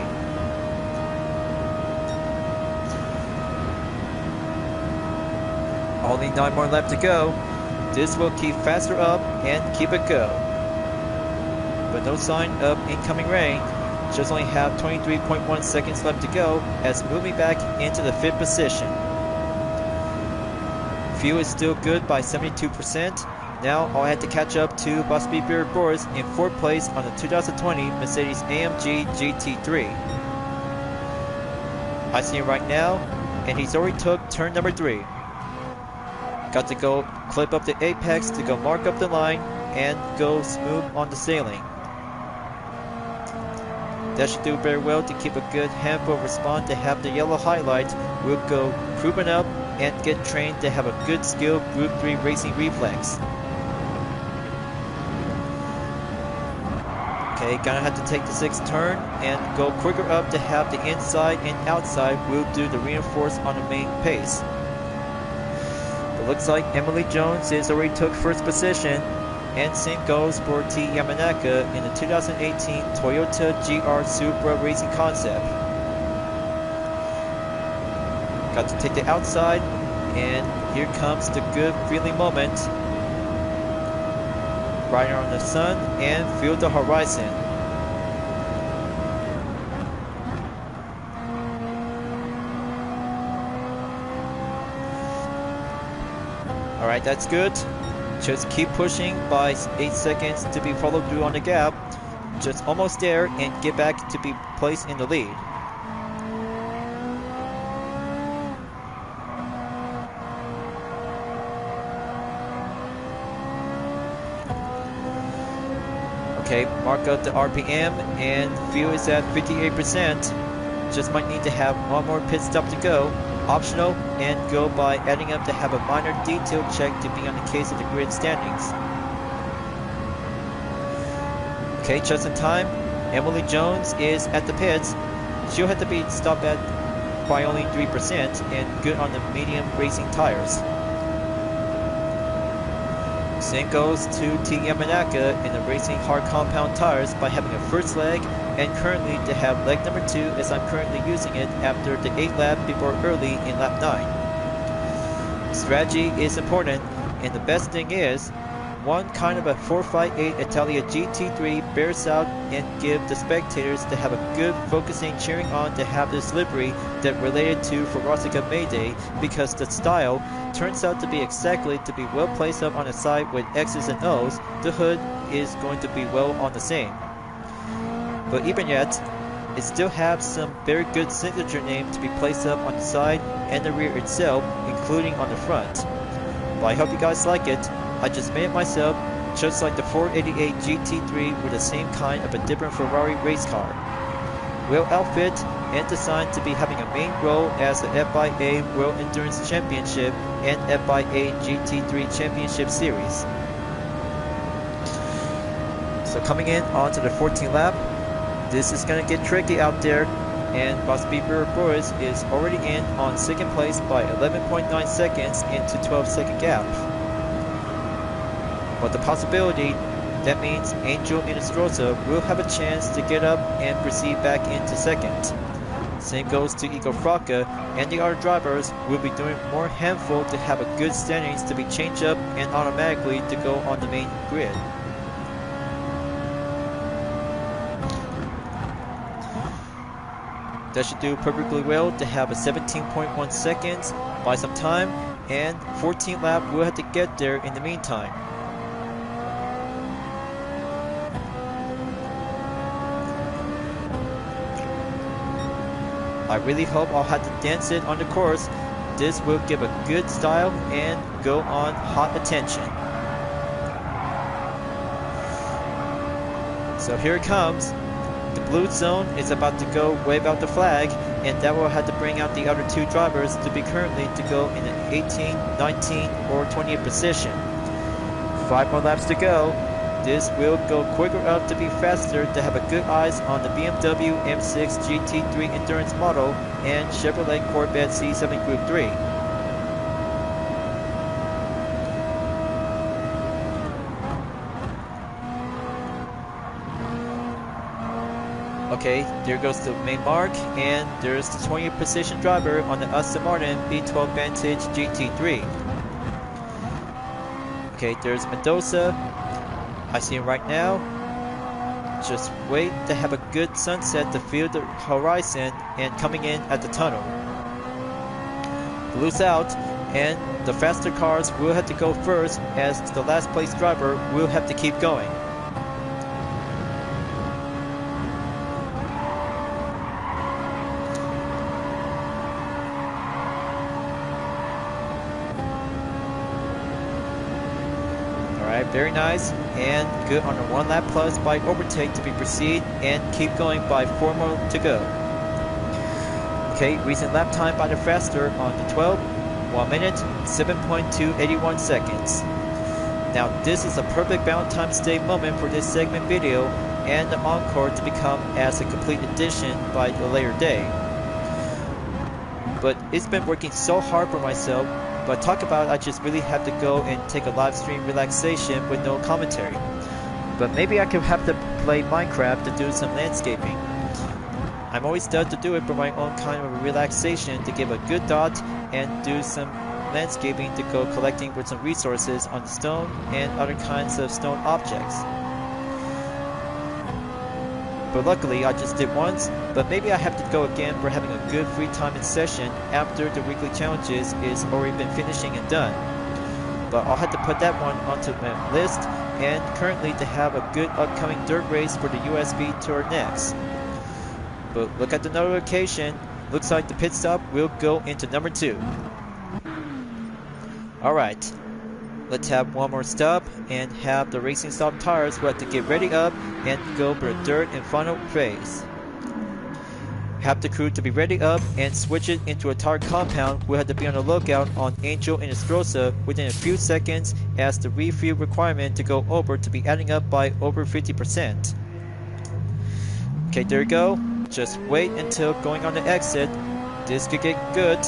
Only 9 more laps to go. This will keep faster up and keep it go. But no sign of incoming rain. Just only have 23.1 seconds left to go as moving back into the 5th position. Fuel is still good by 72%. Now all I have to catch up to Bosby Boris in 4th place on the 2020 Mercedes-AMG GT3. I see him right now, and he's already took turn number 3. Got to go clip up the apex to go mark up the line and go smooth on the sailing. That should do very well to keep a good handful respawn to have the yellow highlight. We'll go creeping up and get trained to have a good skill Group 3 racing reflex. Okay, gonna have to take the 6th turn and go quicker up to have the inside and outside. We'll do the reinforce on the main pace. It looks like Emily Jones is already took 1st position, and same goes for T. Yamanaka in the 2018 Toyota GR Supra Racing Concept. Got to take the outside, and here comes the good feeling moment. Riding on the sun and feel the horizon. Alright, that's good. Just keep pushing by 8 seconds to be followed through on the gap. Just almost there and get back to be placed in the lead. Okay, mark up the RPM and fuel is at 58%. Just might need to have one more pit stop to go. Optional, and go by adding up to have a minor detail check to be on the case of the grid standings. Okay, just in time. Emily Jones is at the pits. She'll have to be stopped at by only 3% and good on the medium racing tires. Same goes to T. Yamanaka in the racing hard compound tires by having a first leg, and currently to have leg number 2 as I'm currently using it after the 8th lap before early in lap 9. Strategy is important, and the best thing is, one kind of a 458 Italia GT3 bears out and give the spectators to have a good focusing cheering on to have this livery that related to Verosika Mayday, because the style turns out to be exactly to be well placed up on the side with X's and O's. The hood is going to be well on the same. But even yet, it still has some very good signature name to be placed up on the side and the rear itself, including on the front. But I hope you guys like it. I just made it myself, just like the 488 GT3 with the same kind of a different Ferrari race car. well outfit and designed to be having a main role as the FIA World Endurance Championship and FIA GT3 Championship Series. So coming in onto the 14th lap, this is going to get tricky out there, and Verosika Boss is already in on second place by 11.9 seconds into 12-second gap. But the possibility, that means Angel Inestrosa will have a chance to get up and proceed back into second. Same goes to Igor Fraka, and the other drivers will be doing more handful to have a good standings to be changed up and automatically to go on the main grid. That should do perfectly well to have a 17.1 seconds by some time, and 14th lap will have to get there in the meantime. I really hope I'll have to dance it on the course. This will give a good style and go on hot attention. So here it comes. The blue zone is about to go wave out the flag, and that will have to bring out the other two drivers to be currently to go in an 18, 19, or 20th position. 5 more laps to go. This will go quicker up to be faster to have a good eyes on the BMW M6 GT3 Endurance model and Chevrolet Corvette C7 Group 3. Okay, there goes the main mark, and there's the 20th position driver on the Aston Martin V12 Vantage GT3. Okay, there's Mendoza. I see him right now. Just wait to have a good sunset to feel the horizon and coming in at the tunnel. Blue's out, and the faster cars will have to go first as the last place driver will have to keep going. Very nice, and good on a 1 lap plus by overtake to be proceed and keep going by 4 more to go. Okay, recent lap time by the faster on the 12, 1 minute, 7.281 seconds. Now this is a perfect Valentine's Day moment for this segment video and the encore to become as a complete edition by the later day. But it's been working so hard for myself. But talk about I just really have to go and take a live stream relaxation with no commentary. But maybe I could have to play Minecraft to do some landscaping. I'm always done to do it for my own kind of a relaxation to give a good thought and do some landscaping to go collecting with some resources on stone and other kinds of stone objects. But luckily I just did once, but maybe I have to go again for having a good free time in session after the weekly challenges is already been finishing and done. But I'll have to put that one onto my list, and currently to have a good upcoming dirt race for the USB Tour next. But look at the notification, looks like the pit stop will go into number 2. Alright. Let's have one more stop and have the racing stop tires who have to get ready up and go for the dirt and final phase. Have the crew to be ready up and switch it into a tire compound. We'll have to be on the lookout on Angel Inestrosa within a few seconds as the refuel requirement to go over to be adding up by over 50%. Okay, there you go. Just wait until going on the exit. This could get good.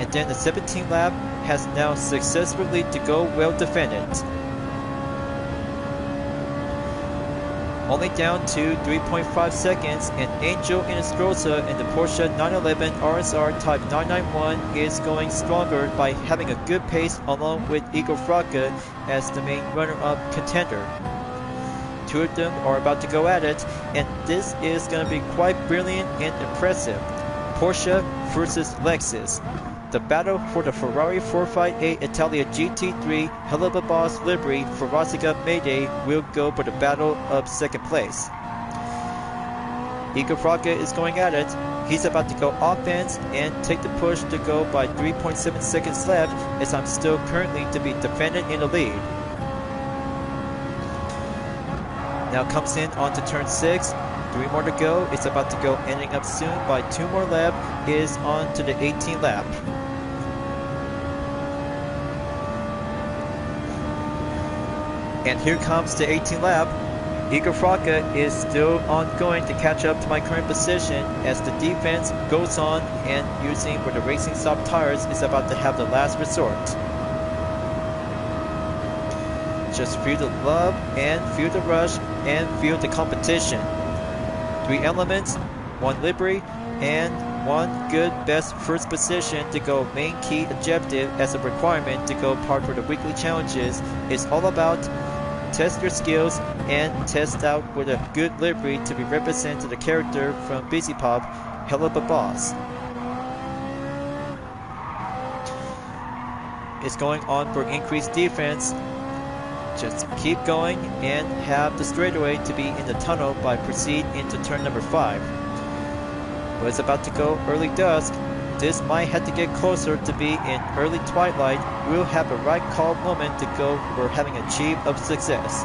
And then the 17th lap has now successfully to go well defended. Only down to 3.5 seconds, and Angel Inestrosa in the Porsche 911 RSR Type 991 is going stronger by having a good pace along with Igor Fraka as the main runner-up contender. Two of them are about to go at it, and this is going to be quite brilliant and impressive. Porsche versus Lexus. The battle for the Ferrari 458 Italia GT3 Helluva Boss livery Verosika Mayday will go for the battle of second place. Igor Fraka is going at it. He's about to go offense and take the push to go by 3.7 seconds left as I'm still currently to be defended in the lead. Now comes in onto turn 6. 3 more to go. It's about to go, ending up soon by 2 more laps. Is on to the 18th lap. And here comes the 18th lap. Fraka is still ongoing to catch up to my current position as the defense goes on, and using where the racing stop tires is about to have the last resort. Just feel the love and feel the rush and feel the competition. 3 elements, 1 livery, and 1 good best first position to go main key objective as a requirement to go part for the weekly challenges. It's all about test your skills and test out with a good livery to be represented the character from Busy Pop, Helluva Boss. It's going on for increased defense. Just keep going and have the straightaway to be in the tunnel by proceed into turn number 5. But it's about to go early dusk. This might have to get closer to be in early twilight. We'll have a right call moment to go for having achieved of success.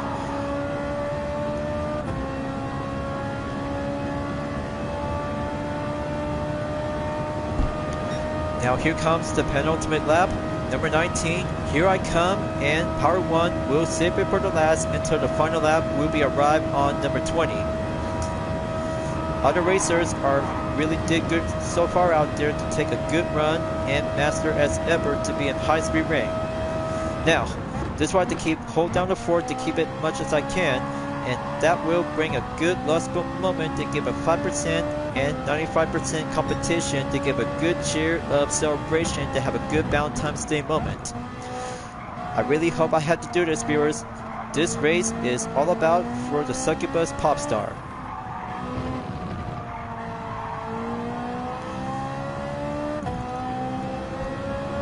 Now here comes the penultimate lap, number 19. Here I come, and Power 1 will save it for the last until the final lap will be arrived on number 20. Other racers really did good so far out there to take a good run and master as ever to be in high-speed ring. Now, this one to hold down the fort to keep it much as I can, and that will bring a good lustful moment to give a 5% and 95% competition to give a good cheer of celebration to have a good Valentine's Day moment. I really hope I had to do this, viewers. This race is all about for the succubus pop star.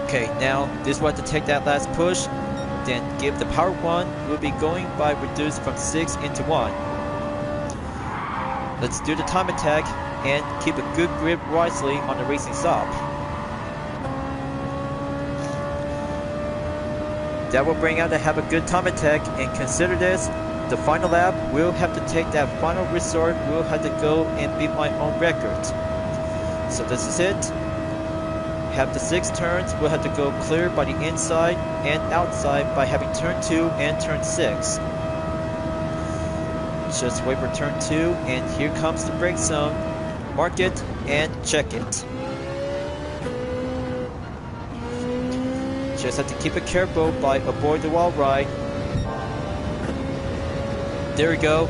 Okay, now this one to take that last push, then give the Power 1 will be going by reduced from 6 into 1. Let's do the time attack and keep a good grip wisely on the racing stop. That will bring out to have a good time attack, and consider this, the final lap will have to take that final resort, we'll have to go and beat my own record. So this is it. Have the 6 turns, we'll have to go clear by the inside and outside by having turn 2 and turn 6. Just wait for turn 2, and here comes the brake zone. Mark it and check it. Just have to keep it careful by avoid the wall ride. There we go.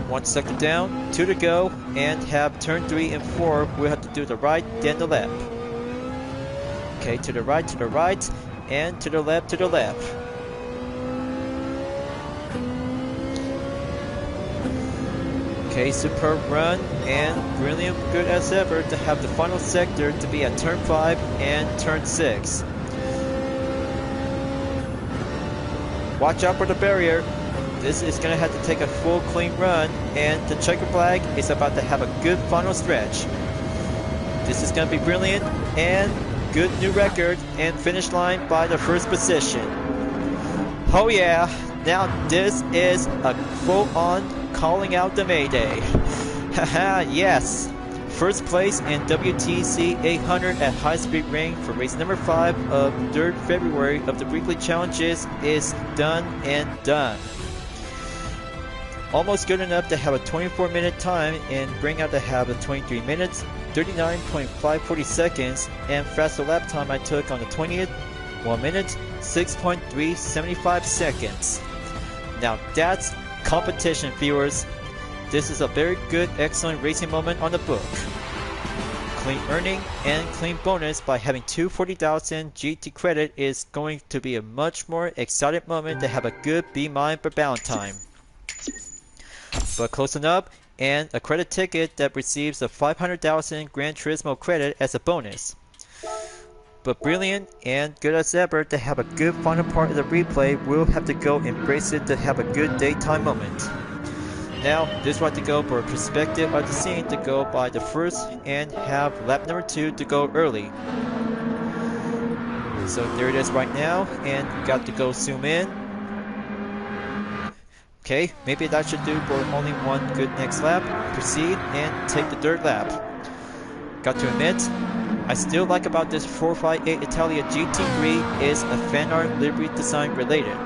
1 second down, 2 to go, and have turn 3 and 4. We'll have to do the right, then the left. Okay, to the right, and to the left, to the left. Okay, superb run, and brilliant good as ever to have the final sector to be at turn 5 and turn 6. Watch out for the barrier. This is going to have to take a full clean run, and the checker flag is about to have a good final stretch. This is going to be brilliant, and good new record and finish line by the first position. Oh yeah, now this is a full-on calling out the Mayday. Haha, yes. First place in WTC 800 at High Speed Ring for race number 5 of 3rd February of the weekly challenges is done and done. Almost good enough to have a 24-minute time and bring out to have a 23 minutes, 39.540 seconds, and faster lap time I took on the 20th, 1 minute, 6.375 seconds. Now that's competition, viewers. This is a very good, excellent racing moment on the book. Clean earning and clean bonus by having 240,000 GT credit is going to be a much more exciting moment to have a good B mine for Valentine. But close enough, and a credit ticket that receives a 500,000 Gran Turismo credit as a bonus. But brilliant and good as ever to have a good final part of the replay, we'll have to go embrace it to have a good daytime moment. Now, this one to go for a perspective of the scene to go by the first and have lap number 2 to go early. So there it is right now, and got to go zoom in. Okay, maybe that should do for only one good next lap. Proceed and take the third lap. Got to admit, I still like about this 458 Italia GT3 is a fan art livery design related.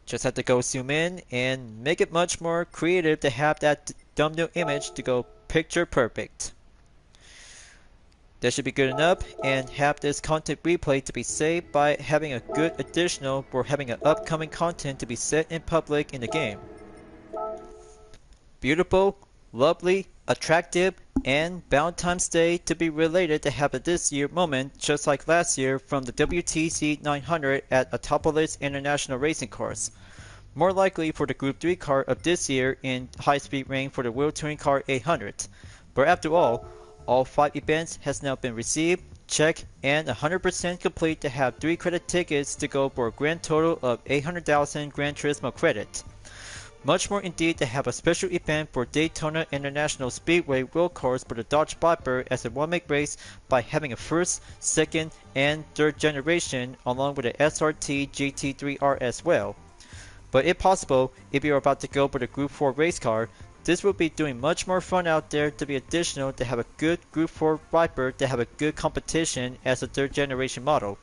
Just have to go zoom in and make it much more creative to have that thumbnail image to go picture perfect. That should be good enough, and have this content replay to be saved by having a good additional for having an upcoming content to be set in public in the game. Beautiful, lovely, attractive, and Valentine's Day to be related to have a this year moment just like last year from the WTC 900 at Autopolis International Racing Course. More likely for the Group 3 car of this year in high speed range for the World Touring Car 800. But after all 5 events has now been received, checked, and 100% complete to have 3 credit tickets to go for a grand total of 800,000 Gran Turismo credit. Much more indeed to have a special event for Daytona International Speedway World Course for the Dodge Viper as a one-make race by having a first, second, and third generation along with the SRT GT3R as well. But if possible, if you're about to go for the Group 4 race car, this will be doing much more fun out there to be additional to have a good Group 4 Viper to have a good competition as a third generation model.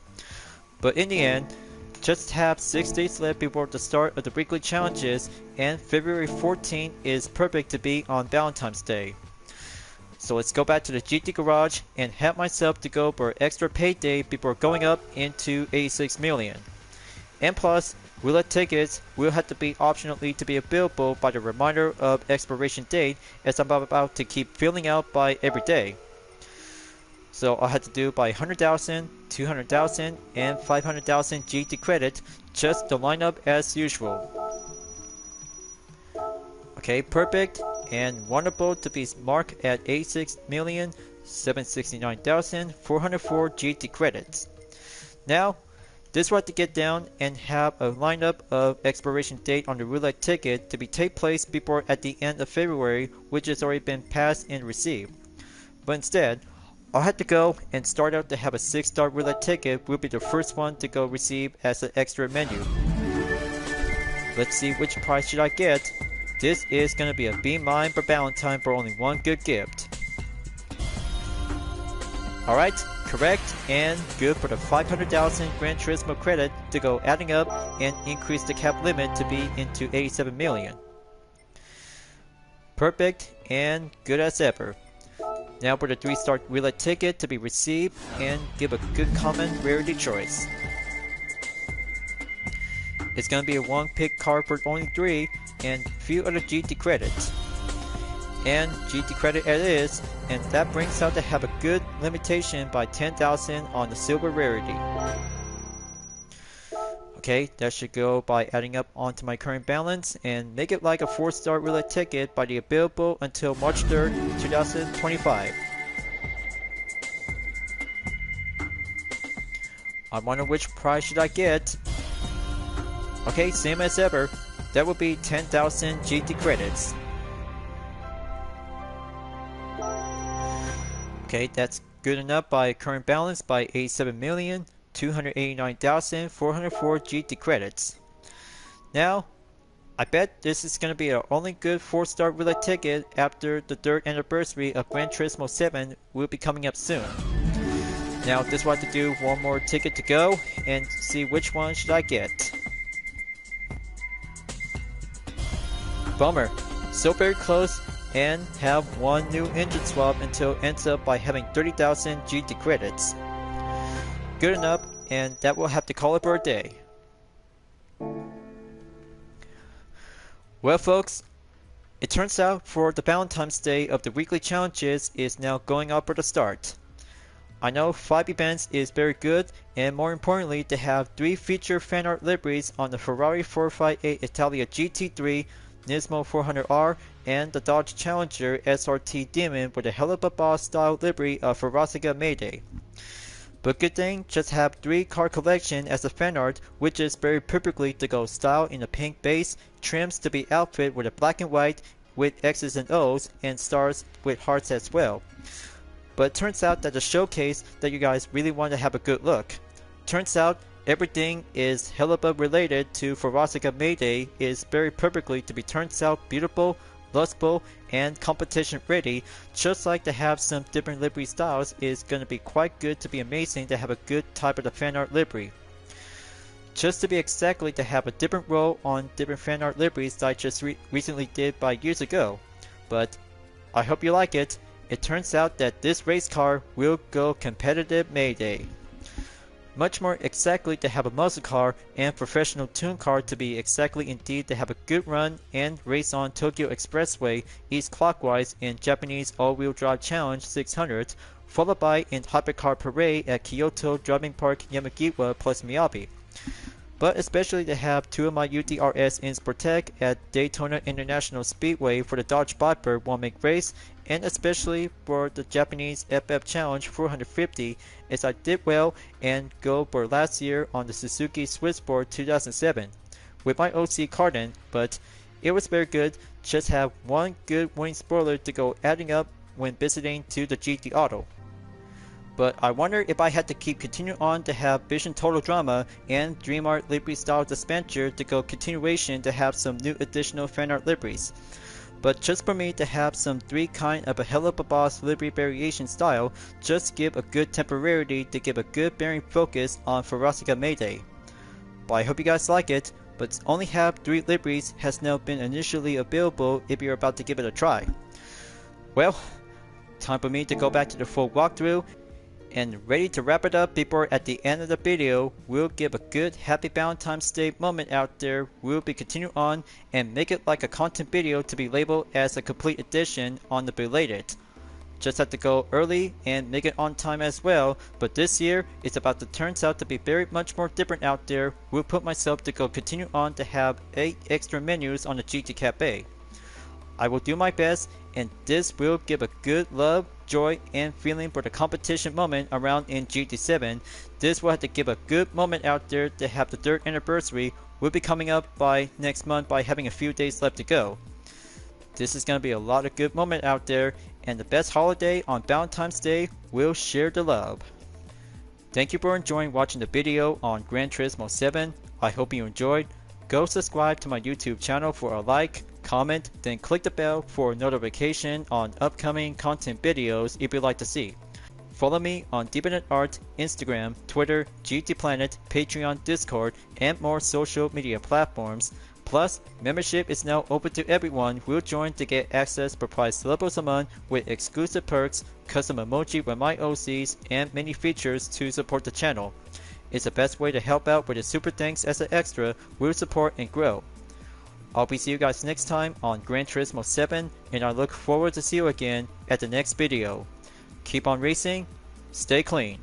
But in the end, just have 6 days left before the start of the weekly challenges, and February 14 is perfect to be on Valentine's Day. So let's go back to the GT garage and have myself to go for extra payday before going up into 86 million. And plus, Roulette tickets will have to be optionally to be available by the reminder of expiration date, as I'm about to keep filling out by every day. So I'll have to do by 100,000, 200,000, and 500,000 GT credit, just the lineup as usual. Okay, perfect and wonderful to be marked at 86,769,404 GT credits. Now, this will have to get down and have a lineup of expiration date on the roulette ticket to be take place before at the end of February, which has already been passed and received. But instead, I'll have to go and start out to have a 6-star roulette ticket will be the first one to go receive as an extra menu. Let's see which prize should I get. This is going to be a Be Mine for Valentine for only one good gift. Alright, correct and good for the 500,000 Gran Turismo credit to go adding up and increase the cap limit to be into 87 million. Perfect and good as ever. Now for the 3-star roulette ticket to be received and give a good common rarity choice. It's going to be a one pick card for only 3 and few other GT credits. And GT credit it is, and that brings out to have a good limitation by 10,000 on the silver rarity. Okay, that should go by adding up onto my current balance and make it like a 4-star roulette ticket by the available until March 3rd, 2025. I wonder which prize should I get. Okay, same as ever. That would be 10,000 GT credits. Okay, that's good enough by current balance by 87,289,404 GT credits. Now, I bet this is going to be our only good 4-star roulette ticket after the 3rd anniversary of Gran Turismo 7 will be coming up soon. Now, this will have to do one more ticket to go and see which one should I get. Bummer, so very close and have one new engine swap until ends up by having 30,000 GT credits. Good enough, and that will have to call it for a day. Well folks, it turns out for the Valentine's Day of the weekly challenges is now going up for the start. I know 5 events is very good, and more importantly to have 3 feature fan art liveries on the Ferrari 458 Italia GT3, Nismo 400R, and the Dodge Challenger SRT Demon with a Helluva Boss style livery of Verosika Mayday. But good thing, just have 3 card collection as a fan art, which is very perfectly to go style in a pink base, trims to be outfit with a black and white with X's and O's, and stars with hearts as well. But it turns out that the showcase that you guys really want to have a good look. Turns out everything is Helluva related to Verosika Mayday is very perfectly to be turned out beautiful, lustful, and competition ready. Just like to have some different livery styles is going to be quite good to be amazing to have a good type of the fan art livery. Just to be exactly to have a different role on different fan art liveries that I just recently did by years ago. But I hope you like it. It turns out that this race car will go competitive Mayday. Much more exactly to have a muscle car and professional tune car to be exactly indeed to have a good run and race on Tokyo Expressway East Clockwise in Japanese all-wheel drive challenge 600, followed by in Hypercar Parade at Kyoto Driving Park Yamagiwa+Miyabi. But especially to have two of my U.D.R.S iNSport Tech at Daytona International Speedway for the Dodge Viper 1-make race, and especially for the Japanese FF Challenge 450 as I did well and go for last year on the Suzuki Swissport 2007 with my OC Carden, but it was very good. Just have one good winning spoiler to go adding up when visiting to the GT Auto. But I wonder if I had to keep continuing on to have Vision Total Drama and Dream Art Livery Style Dispenser to go continuation to have some new additional fan art liveries. But just for me to have some 3 kind of a Helluva Boss livery variation style, just give a good temporarily to give a good bearing focus on Verosika Mayday. But I hope you guys like it, but only have 3 liveries has now been initially available if you're about to give it a try. Well, time for me to go back to the full walkthrough and ready to wrap it up before at the end of the video we'll give a good happy Valentine's Day moment out there. We'll be continuing on and make it like a content video to be labeled as a complete edition on the belated. Just have to go early and make it on time as well, but this year it's about to turn out to be very much more different out there. We'll put myself to go continue on to have 8 extra menus on the GT Cafe. I will do my best, and this will give a good love, joy, and feeling for the competition moment around in GT7. This will have to give a good moment out there to have the 3rd anniversary will be coming up by next month by having a few days left to go. This is going to be a lot of good moment out there, and the best holiday on Valentine's Day will share the love. Thank you for enjoying watching the video on Gran Turismo 7. I hope you enjoyed. Go subscribe to my YouTube channel for a like, comment, then click the bell for a notification on upcoming content videos if you'd like to see. Follow me on Deepinit Art, Instagram, Twitter, GT Planet, Patreon, Discord, and more social media platforms. Plus, membership is now open to everyone who will join to get access for price levels a month with exclusive perks, custom emoji with my OCs, and many features to support the channel. It's the best way to help out with a super thanks as an extra will support and grow. I'll be see you guys next time on Gran Turismo 7, and I look forward to see you again at the next video. Keep on racing, stay clean.